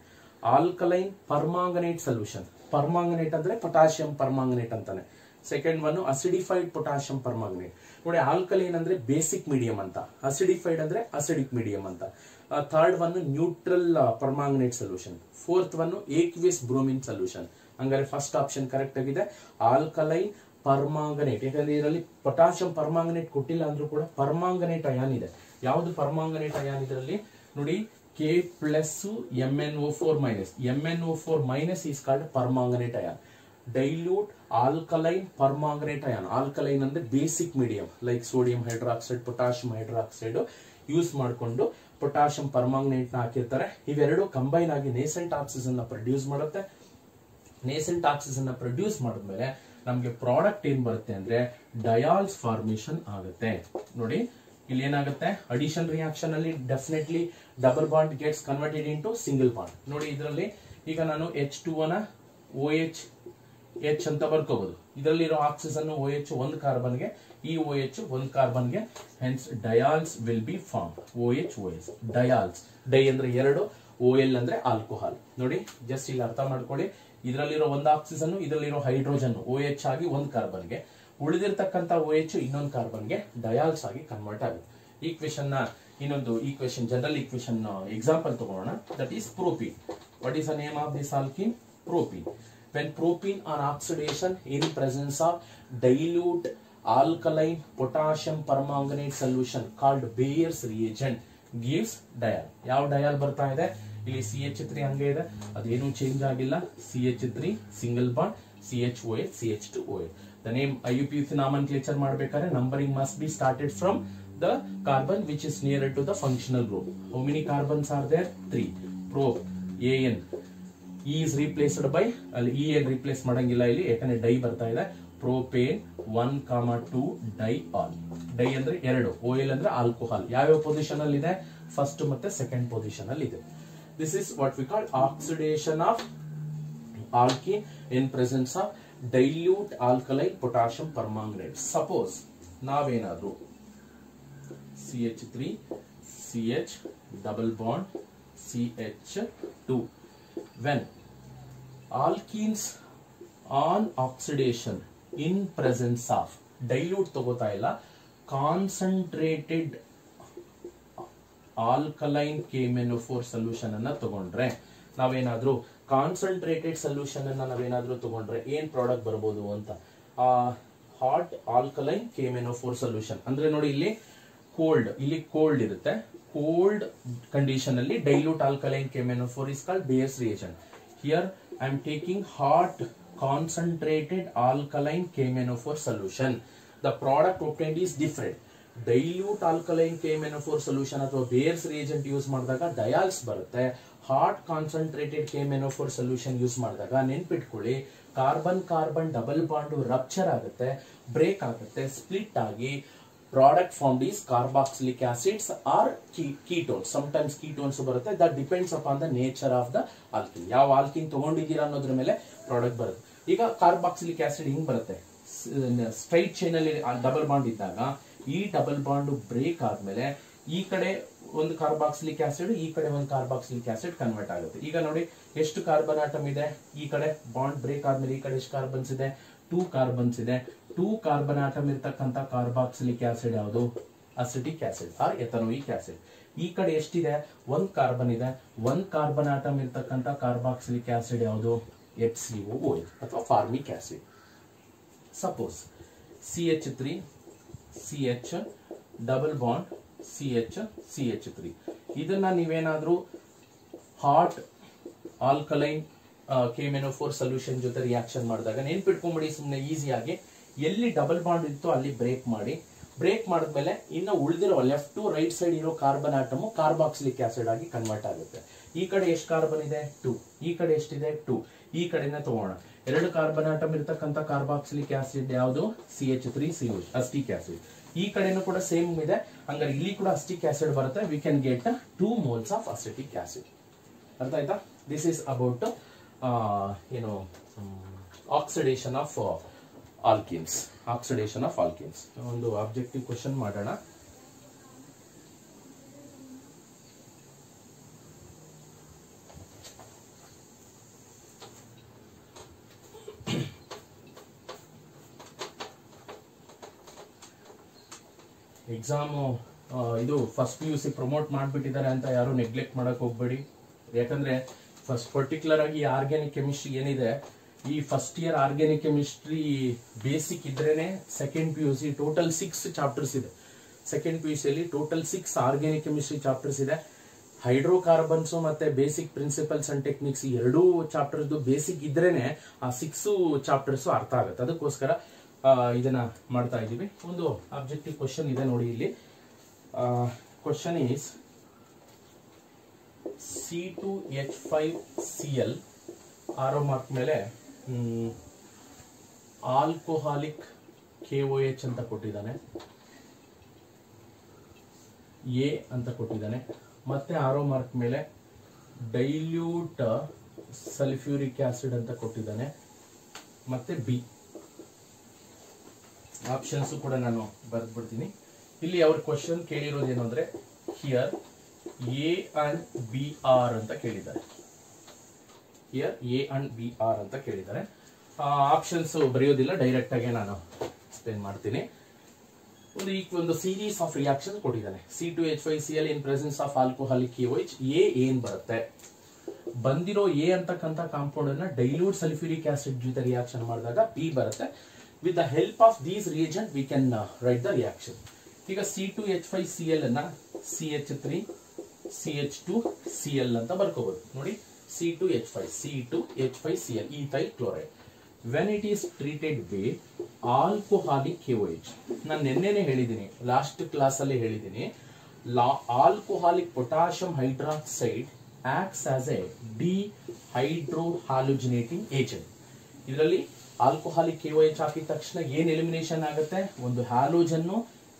ಆಲ್ಕಲೈನ್ ಪರ್ಮಾಂಗನೇಟ್ ಸೊಲ್ಯೂಷನ್, ಪರ್ಮಾಂಗನೇಟ್ ಅಂದ್ರೆ ಪೊಟಾಷಿಯಂ ಪರ್ಮಾಂಗನೇಟ್ ಅಂತಾನೆ. Second one acidified potassium permanganate. ನೋಡಿ, ಆಲ್ಕಲೈನ್ ಅಂದ್ರೆ ಬೇಸಿಕ್ ಮೀಡಿಯಂ ಅಂತ, ಅಸಿಡಿಫೈಡ್ ಅಂದ್ರೆ ಅಸಿಡಿಕ್ ಮೀಡಿಯಂ ಅಂತ. Third one neutral permanganate solution. Fourth one aqueous bromine solution. ಹಂಗಾರೆ ಫಸ್ಟ್ ಆಪ್ಷನ್ ಕರೆಕ್ಟ್ ಆಗಿದೆ, ಆಲ್ಕಲೈನ್ ಪರ್ಮಾಂಗನೇಟ್. ಯಾಕಂದ್ರೆ ಇದರಲ್ಲಿ ಪೊಟಾಷಿಯಂ ಪರ್ಮಾಂಗನೇಟ್ ಕೊಟ್ಟಿಲ್ಲ ಅಂದ್ರೂ ಕೂಡ ಪರ್ಮಾಂಗನೇಟ್ ಅಯಾನ್ ಇದೆ. ಯಾವುದು ಪರ್ಮಾಂಗನೇಟ್ ಅಯಾನ್? ಇದರಲ್ಲಿ ನೋಡಿ, K plus MnO4 minus. MnO4 minus is called permanganate ion. Dilute alkaline permanganate ion. Alkaline ಅಂದ್ರೆ basic medium like sodium hydroxide, potassium hydroxide use ಮಾಡಿಕೊಂಡು ಪೊಟಾಷಿಯಂ ಪರ್ಮಾಂಗನೇಟ್ ನ ಹಾಕಿರ್ತಾರೆ. ಇವೆರಡು ಕಂಬೈನ್ ಆಗಿ ನೇಸೆಂಟ್ ಆಕ್ಸಿಜನ್ ನ ಪ್ರೊಡ್ಯೂಸ್ ಮಾಡುತ್ತೆ. ನೇಸೆಂಟ್ ಆಕ್ಸಿಜನ್ ನ produce ಮಾಡಿದ್ಮೇಲೆ ನಮ್ಗೆ ಪ್ರಾಡಕ್ಟ್ ಏನ್ ಬರುತ್ತೆ ಅಂದ್ರೆ ಡಯಾಲ್ಸ್ ಫಾರ್ಮೇಶನ್ ಆಗುತ್ತೆ. ನೋಡಿ, ಇಲ್ಲಿ ಏನಾಗುತ್ತೆ, ಅಡಿಷನ್ ರಿಯಾಕ್ಷನ್ ಅಲ್ಲಿ definitely double bond gets converted into single bond. ನೋಡಿ, ಇದರಲ್ಲಿ ಈಗ ನಾನು H2 ನ OH H ಅಂತ ಬರ್ಕೋಬಹುದು. ಇದರಲ್ಲಿರೋ ಆಕ್ಸಿಜನ್ OH ಒಂದು ಕಾರ್ಬನ್ಗೆ, ಈ OH ಒಂದು ಕಾರ್ಬನ್ಗೆ. Hence diols will be form. OH OH diols. Di ಅಂದ್ರೆ 2, OL ಅಂದ್ರೆ ಆಲ್ಕೋಹಾಲ್. ನೋಡಿ, ಜಸ್ಟ್ ಇಲ್ಲಿ ಅರ್ಥ ಮಾಡ್ಕೊಳ್ಳಿ. ಇದರಲ್ಲಿರೋ ಒಂದು ಆಕ್ಸಿಜನ್, ಇದರಲ್ಲಿರೋ ಹೈಡ್ರೋಜನ್ OH ಆಗಿ ಒಂದು ಕಾರ್ಬನ್ಗೆ, ಉಳಿದಿರ್ತಕ್ಕಂಥ OH ಇನ್ನೊಂದು ಕಾರ್ಬನ್ಗೆ ಡಯಾಲ್ಸ್ ಆಗಿ ಕನ್ವರ್ಟ್ ಆಗುತ್ತೆ. ಈಕ್ವೇಶನ್ ನ ಇನ್ನೊಂದು ಈಕ್ವೇಶನ್ ಜನರಲ್ ಈಕ್ವೇಶನ್ ಎಕ್ಸಾಂಪಲ್ ತಗೋಣ. That is propene. What is the name of this alkene? Propene. When propene on oxidation in presence of dilute alkaline potassium permanganate solution called Bayer's reagent gives diol. ಯಾವ dial ಬರ್ತಾ ಇದೆ ಇಲ್ಲಿ? CH3 ಹಂಗೆ ಇದೆ, ಅದೇನು change ಆಗಿಲ್ಲ. CH3 single bond, CHOH, CH2OH. The name IUPAC nomenclature ಮಾಡಬೇಕಾದ್ರೆ numbering must be started from the carbon which is nearer to the functional group. How many carbons are there? 3. Prop, AN. E is replaced by, ಅಲ್ಲಿ E ಏನ್ replace ಮಾಡಂಗಿಲ್ಲ ಇಲ್ಲಿ, ಯಾಕಂದ್ರೆ dye ಬರ್ತಾ ಇದೆ. Propane 1,2 ಡೈಆಲ್. Dye ಅಂದ್ರೆ 2, OL ಅಂದ್ರೆ alcohol. ಯಾವ್ಯಾವ ಪೊಸಿಷನ್ ಅಲ್ಲಿ ಇದೆ? ಫಸ್ಟ್ ಮತ್ತೆ ಸೆಕೆಂಡ್ ಪೊಸಿಷನ್ ಅಲ್ಲಿ ಇದೆ. This is what we call oxidation of alkene in presence of dilute alkaline potassium permanganate. Suppose ನಾವೇನಾದ್ರೂ CH3 CH double bond CH2. When alkenes on oxidation in presence of dilute ತಗೋತಾ ಇಲ್ಲ, concentrated alkaline KMnO4 solution ಅನ್ನ ತಗೊಂಡ್ರೆ, ನಾವೇನಾದ್ರೂ concentrated solution ಅನ್ನ ನಾವೇನಾದ್ರೂ ತಗೊಂಡ್ರೆ ಏನ್ ಪ್ರಾಡಕ್ಟ್ ಬರ್ಬೋದು ಅಂತ? ಹಾಟ್ ಆಲ್ಕಲೈನ್ KMnO4 ಸೊಲ್ಯೂಷನ್ ಅಂದ್ರೆ ನೋಡಿ ಇಲ್ಲಿ ಕೋಲ್ಡ್, ಇಲ್ಲಿ ಕೋಲ್ಡ್ ಇರುತ್ತೆ. Cold condition alli dilute alkaline KMnO4 is called Bayer's reagent. Here I am taking hot concentrated alkaline KMnO4 solution. The product obtained is different. Dilute alkaline KMnO4 solution ಅಥವಾ Bayer's reagent use ಮಾಡಿದಾಗ ಡಯಾಲ್ಸ್ ಬರುತ್ತೆ. Hot concentrated KMnO4 solution use ಮಾಡಿದಾಗ ನೆನ್ಪಿಟ್ಕೊಳ್ಳಿ, carbon carbon double bond rupture ಆಗುತ್ತೆ, break ಆಗುತ್ತೆ, split ಆಗಿ product formed is carboxylic acids or ketones. Sometimes ketones ಬರುತ್ತೆ. That depends upon the nature of the alkene. ಯಾವ alkene ತಗೊಂಡಿದ್ದೀರಾ ಅನ್ನೋದ್ರ ಮೇಲೆ ಪ್ರಾಡಕ್ಟ್ ಬರುತ್ತೆ. ಈಗ ಕಾರ್ಬಾಕ್ಸಿಲಿಕ್ ಆಸಿಡ್ ಹಿಂಗ್ ಬರುತ್ತೆ, ಸ್ಟ್ರೈಟ್ ಚೈನ್ ಅಲ್ಲಿ ಡಬಲ್ ಬಾಂಡ್ ಇದ್ದಾಗ ಈ ಡಬಲ್ ಬಾಂಡ್ ಬ್ರೇಕ್ ಆದ್ಮೇಲೆ ಈ ಕಡೆ ಒಂದು ಕಾರ್ಬಾಕ್ಸಿಲಿಕ್ ಆಸಿಡ್, ಈ ಕಡೆ ಒಂದು ಕಾರ್ಬಾಕ್ಸಿಲಿಕ್ ಆಸಿಡ್ ಕನ್ವರ್ಟ್ ಆಗುತ್ತೆ. ಈಗ ನೋಡಿ ಎಷ್ಟು ಕಾರ್ಬನ್ ಆಟಮ್ ಇದೆ, ಈ ಕಡೆ ಬಾಂಡ್ ಬ್ರೇಕ್ ಆದ್ಮೇಲೆ ಈ ಕಡೆ ಎಷ್ಟು ಕಾರ್ಬನ್ಸ್ ಇದೆ? 2 ಕಾರ್ಬನ್ಸ್ ಇದೆ. 2 ಕಾರ್ಬನ್ ಆಟಮ್ ಇರ್ತಕ್ಕಂಥ ಕಾರ್ಬಾಕ್ಸಿಲಿಕ್ ಆಸಿಡ್ ಯಾವುದು? Acetic acid or ethanoic acid. ಈ ಕಡೆ ಎಷ್ಟಿದೆ? 1 ಕಾರ್ಬನ್ ಇದೆ. 1 ಕಾರ್ಬನ್ ಆಟಮ್ ಇರ್ತಕ್ಕಂಥ ಕಾರ್ಬಾಕ್ಸಿಲಿಕ್ ಆಸಿಡ್ ಯಾವುದು? HCOOH ಅಥವಾ formic acid. Suppose CH3 CH double bond CH3 ಇದನ್ನ ನೀವೇನಾದ್ರೂ ಹಾಟ್ ಆಲ್ಕಲೈನ್ KMnO4 ಸೊಲ್ಯೂಷನ್ ಜೊತೆ ರಿಯಾಕ್ಷನ್ ಮಾಡಿದಾಗ ನೆನ್ಪಿಟ್ಕೊಂಡ್ಬಿಡಿ ಸುಮ್ಮನೆ ಈಸಿಯಾಗಿ, ಎಲ್ಲಿ ಡಬಲ್ ಬಾಂಡ್ ಇತ್ತು ಅಲ್ಲಿ ಬ್ರೇಕ್ ಮಾಡಿ, ಬ್ರೇಕ್ ಮಾಡಿದ್ಮೇಲೆ ಇನ್ನು ಉಳಿದಿರೋ ಲೆಫ್ಟ್ ಟು ರೈಟ್ ಸೈಡ್ ಇರೋ ಕಾರ್ಬನ್ ಆಟಮ್ ಕಾರ್ಬಾಕ್ಸಿಲಿಕ್ ಆಸಿಡ್ ಆಗಿ ಕನ್ವರ್ಟ್ ಆಗುತ್ತೆ. ಈ ಕಡೆ ಎಷ್ಟು ಕಾರ್ಬನ್ ಇದೆ? 2. ಈ ಕಡೆ ಎಷ್ಟಿದೆ? 2. ಈ ಕಡೆನೇ ತಗೋಣ. 2 ಕಾರ್ಬನ್ ಆಟಮ್ ಇರ್ತಕ್ಕಂಥ ಕಾರ್ಬಾಕ್ಸಿಲಿಕ್ ಆಸಿಡ್ ಯಾವುದು? CH3COH ಅಸ್ಟಿಕ್ acid. ಈ ಕಡೆನೂ ಕೂಡ ಸೇಮ್ ಇದೆ, ಹಂಗಾರೆ ಇಲ್ಲಿ ಕೂಡ ಅಸ್ಟಿಕ್ ಆಸಿಡ್ ಬರುತ್ತೆ. We can get 2 moles of acetic acid. ಅರ್ಥ ಆಯ್ತಾ? This is about oxidation of alkenes. Oxidation of alkenes ಒಂದು ಆಬ್ಜೆಕ್ಟಿವ್ ಕ್ವೆಶ್ಚನ್ ಮಾಡೋಣ. ಎಕ್ಸಾಮು ಇದು ಫಸ್ಟ್ PUC ಪ್ರಮೋಟ್ ಮಾಡಿಬಿಟ್ಟಿದ್ದಾರೆ ಅಂತ ಯಾರು ನೆಗ್ಲೆಕ್ಟ್ ಮಾಡಕ್ ಹೋಗ್ಬೇಡಿ. ಯಾಕಂದ್ರೆ ಫಸ್ಟ್ ಪರ್ಟಿಕ್ಯುಲರ್ ಆಗಿ ಆರ್ಗ್ಯಾನಿಕ್ ಕೆಮಿಸ್ಟ್ರಿ ಏನಿದೆ, ಈ first year organic chemistry basic ಇದ್ರೇನೆ ಸೆಕೆಂಡ್ PUC ಟೋಟಲ್ 6 ಚಾಪ್ಟರ್ಸ್ ಇದೆ. ಸೆಕೆಂಡ್ PUC ಅಲ್ಲಿ ಟೋಟಲ್ 6 ಆರ್ಗ್ಯಾನಿಕ್ ಕೆಮಿಸ್ಟ್ರಿ ಚಾಪ್ಟರ್ಸ್ ಇದೆ. ಹೈಡ್ರೋಕಾರ್ಬನ್ಸ್ ಮತ್ತೆ ಬೇಸಿಕ್ ಪ್ರಿನ್ಸಿಪಲ್ಸ್ ಅಂಡ್ ಟೆಕ್ನಿಕ್ಸ್ ಎರಡೂ ಚಾಪ್ಟರ್ಸ್ ಬೇಸಿಕ್ ಇದ್ರೇನೆ ಆ 6 ಚಾಪ್ಟರ್ಸ್ ಅರ್ಥ ಆಗುತ್ತೆ. ಅದಕ್ಕೋಸ್ಕರ ಇದನ್ನ ಮಾಡ್ತಾ ಇದೀವಿ. ಒಂದು ಆಬ್ಜೆಕ್ಟಿವ್ ಕ್ವಶನ್ ಇದೆ ನೋಡಿ ಇಲ್ಲಿ. Question is C2H5Cl arrow mark ಮೇಲೆ ಆಲ್ಕೋಹಾಲಿಕ್ KOH ಅಂತ ಕೊಟ್ಟಿದ್ದಾನೆ, A ಅಂತ ಕೊಟ್ಟಿದ್ದಾನೆ. ಮತ್ತೆ ಆರೋ ಮಾರ್ಕ್ ಮೇಲೆ ಡೈಲ್ಯೂಟ್ ಸಲ್ಫ್ಯೂರಿಕ್ ಆಸಿಡ್ ಅಂತ ಕೊಟ್ಟಿದ್ದಾನೆ, ಮತ್ತೆ B. ಆಪ್ಷನ್ಸ್ ಕೂಡ ನಾನು ಬರೆದ್ಬಿಡ್ತೀನಿ. ಇಲ್ಲಿ ಅವ್ರ ಕ್ವಶನ್ ಕೇಳಿರೋದು ಏನು ಅಂದ್ರೆ, ಹಿಯರ್ A and BR ಅಂತ ಕೇಳಿದ್ದಾರೆ. ಹಿಯರ್ A and BR ಅಂತ ಕೇಳಿದ್ದಾರೆ. ಆಪ್ಷನ್ಸ್ ಬರೆಯೋದಿಲ್ಲ, ಡೈರೆಕ್ಟ್ ಆಗಿ ನಾನು ಎಕ್ಸ್ಪ್ಲೇನ್ ಮಾಡ್ತೀನಿ. ಒಂದು ಸೀರೀಸ್ ಆಫ್ ರಿಯಾಕ್ಷನ್ ಕೊಟ್ಟಿದ್ದಾನೆ. C2H5Cl in presence of alcoholic KOH. A ಏನ್ ಬರುತ್ತೆ, ಬಂದಿರೋ ಎ ಅಂತಕ್ಕಂಥ ಕಾಂಪೌಂಡ್ ಅನ್ನ ಡೈಲ್ಯೂಟ್ ಸಲ್ಫ್ಯೂರಿಕ್ ಆಸಿಡ್ ಜೊತೆ ರಿಯಾಕ್ಷನ್ ಮಾಡಿದಾಗ ಬಿ ಬರುತ್ತೆ. With the help of these reagent we can write the reaction. ಈಗ C2H5Cl ಅನ್ನ CH3CH2Cl ಅಂತ ಬರ್ಕೋಬಹುದು. ನೋಡಿ C2H5Cl ethyl chloride. When it is treated with alcoholic KOH, ನಾನು ನೆನ್ನೆನೆ ಹೇಳಿದ್ದೀನಿ, ಲಾಸ್ಟ್ ಕ್ಲಾಸ್ ಅಲ್ಲಿ ಹೇಳಿದ್ದೀನಿ, alcoholic potassium hydroxide acts as a dehydrohalogenating agent. ಇದರಲ್ಲಿ alcoholic KOH ಹಾಕಿದ ತಕ್ಷಣ ಏನ್ ಎಲಿಮಿನೇಷನ್ ಆಗುತ್ತೆ, ಒಂದು ಹ್ಯಾಲೋಜನ್ನು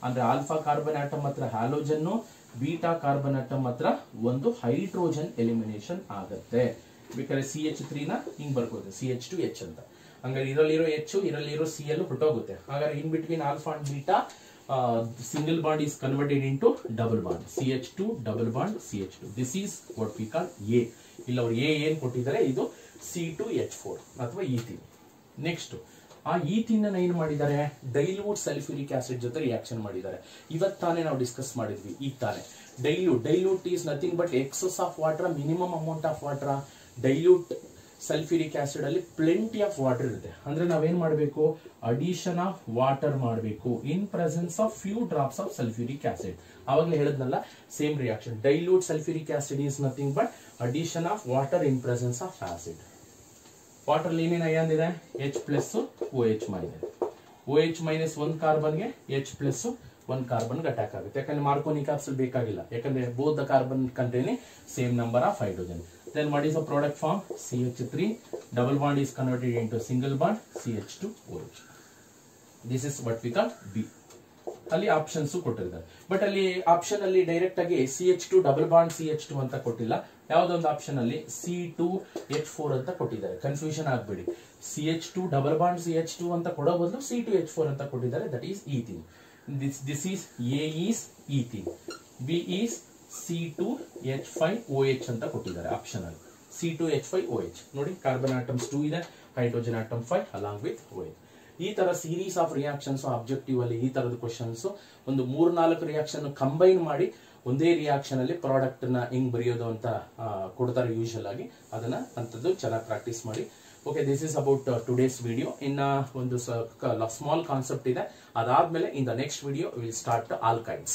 ಅಂದ್ರೆ ಆಲ್ಫಾ ಕಾರ್ಬನ್ ಆಟಮ್ ಹತ್ರ ಹ್ಯಾಲೋಜನ್ನು, ಬೀಟಾ ಕಾರ್ಬನ್ ಆಟಮ್ ಹತ್ರ ಒಂದು ಹೈಡ್ರೋಜನ್ ಎಲಿಮಿನೇಷನ್ ಆಗುತ್ತೆ. ಬೇಕಾದ್ರೆ CH3 ನ ಹಿಂಗ್ ಬರ್ಕೋದು CH2H ಅಂತ. ಹಂಗಾರೆ ಇದರಲ್ಲಿರೋ H ಇದರಲ್ಲಿರೋ Cl ಹೊರಟೋಗುತ್ತೆ. ಹಾಗಾದ್ರೆ in between alpha and beta single bond is converted into double bond, CH2 double bond CH2. This is what we call A. ಇಲ್ಲ ಅವರು A ಏನ್ ಕೊಟ್ಟಿದ್ದಾರೆ, ಇದು C2H4 ಅಥವಾ ಈಥಿನ್. ನೆಕ್ಸ್ಟ್ ಆ ಈಥಿನ್ ಅನ್ನ ಏನ್ ಮಾಡಿದ್ದಾರೆ, ಡೈಲ್ಯೂಟ್ ಸಲ್ಫ್ಯೂರಿಕ್ ಆಸಿಡ್ ಜೊತೆ ರಿಯಾಕ್ಷನ್ ಮಾಡಿದ್ದಾರೆ. ಇವತ್ತಾನೆ ನಾವು ಡಿಸ್ಕಸ್ ಮಾಡಿದ್ವಿ. ಈಗ ತಾನೆ dilute is nothing but excess of water, minimum amount of water. Dilute sulphuric acid ಅಲ್ಲಿ ಪ್ಲೆಂಟಿ ಆಫ್ ವಾಟರ್ ಇರುತ್ತೆ. ಅಂದ್ರೆ ನಾವೇನ್ ಮಾಡಬೇಕು, ಅಡಿಷನ್ ಆಫ್ ವಾಟರ್ ಮಾಡಬೇಕು in presence of few drops of sulphuric acid. ಅವಾಗಲೇ ಹೇಳಿದ್ನಲ್ಲ, same reaction. Dilute sulphuric acid is nothing but addition of water in presence of acid. Water ಏನೇನು ion ಇದೆ, H plus OH minus. OH minus ಒಂದು ಕಾರ್ಬನ್ಗೆ H plus ಒಂದು carbon attack ಆಗುತ್ತೆ. ಯಾಕಂದ್ರೆ Marconi capsule ಬೇಕಾಗಿಲ್ಲ, ಯಾಕಂದ್ರೆ both the carbon containing same number of hydrogen. Then what is the product form? CH3 double bond is converted into single bond CH2OH. This is what we call B. ಅಲ್ಲಿ options ಕೊಟ್ಟಿದ್ದಾರೆ. But ಅಲ್ಲಿ option ಅಲ್ಲಿ direct ಆಗಿ CH2 double bond CH2 ಅಂತ ಕೊಟ್ಟಿಲ್ಲ. ಯಾವ್ದೊಂದು option ಅಲ್ಲಿ C2H4 ಅಂತ ಕೊಟ್ಟಿದ್ದಾರೆ. Confusion ಆಗ್ಬೇಡಿ. CH2 double bond CH2 ಅಂತ ಕೊಡೋ ಬದಲು C2H4 ಅಂತ ಕೊಟ್ಟಿದ್ದಾರೆ. That is ethene. This is A is ethene, B is C2H5OH ಅಂತ ಕೊಟ್ಟಿದ್ದಾರೆ ಆಪ್ಷನ್ ಅಲ್ಲಿ. C2H5OH ನೋಡಿ, ಕಾರ್ಬನ್ ಆಟಮ್ಸ್ 2 ಇದೆ, hydrogen atom 5 along with OH. ಈ ತರ ಸೀರೀಸ್ ಆಫ್ ರಿಯಾಕ್ಷನ್ಸ್ ಆಬ್ಜೆಕ್ಟಿವ್ ಅಲ್ಲಿ ಈ ತರದ ಕ್ವಶನ್ಸ್ ಒಂದು 3-4 ರಿಯಾಕ್ಷನ್ ಕಂಬೈನ್ ಮಾಡಿ ಒಂದೇ ರಿಯಾಕ್ಷನ್ ಅಲ್ಲಿ ಪ್ರಾಡಕ್ಟ್ ನ ಹೆಂಗ್ ಬರೆಯೋದು ಅಂತ ಕೊಡ್ತಾರೆ ಯೂಶುವಲ್ ಆಗಿ. ಅದನ್ನ ಅಂತದ್ದು ಚೆನ್ನಾಗಿ ಪ್ರಾಕ್ಟೀಸ್ ಮಾಡಿ. Okay, this is about today's video. ಇನ್ನ ಒಂದು ಸ್ಮಾಲ್ ಕಾನ್ಸೆಪ್ಟ್ ಇದೆ, ಅದಾದ್ಮೇಲೆ in the next video will start ಆಲ್ಕೈನ್ಸ್.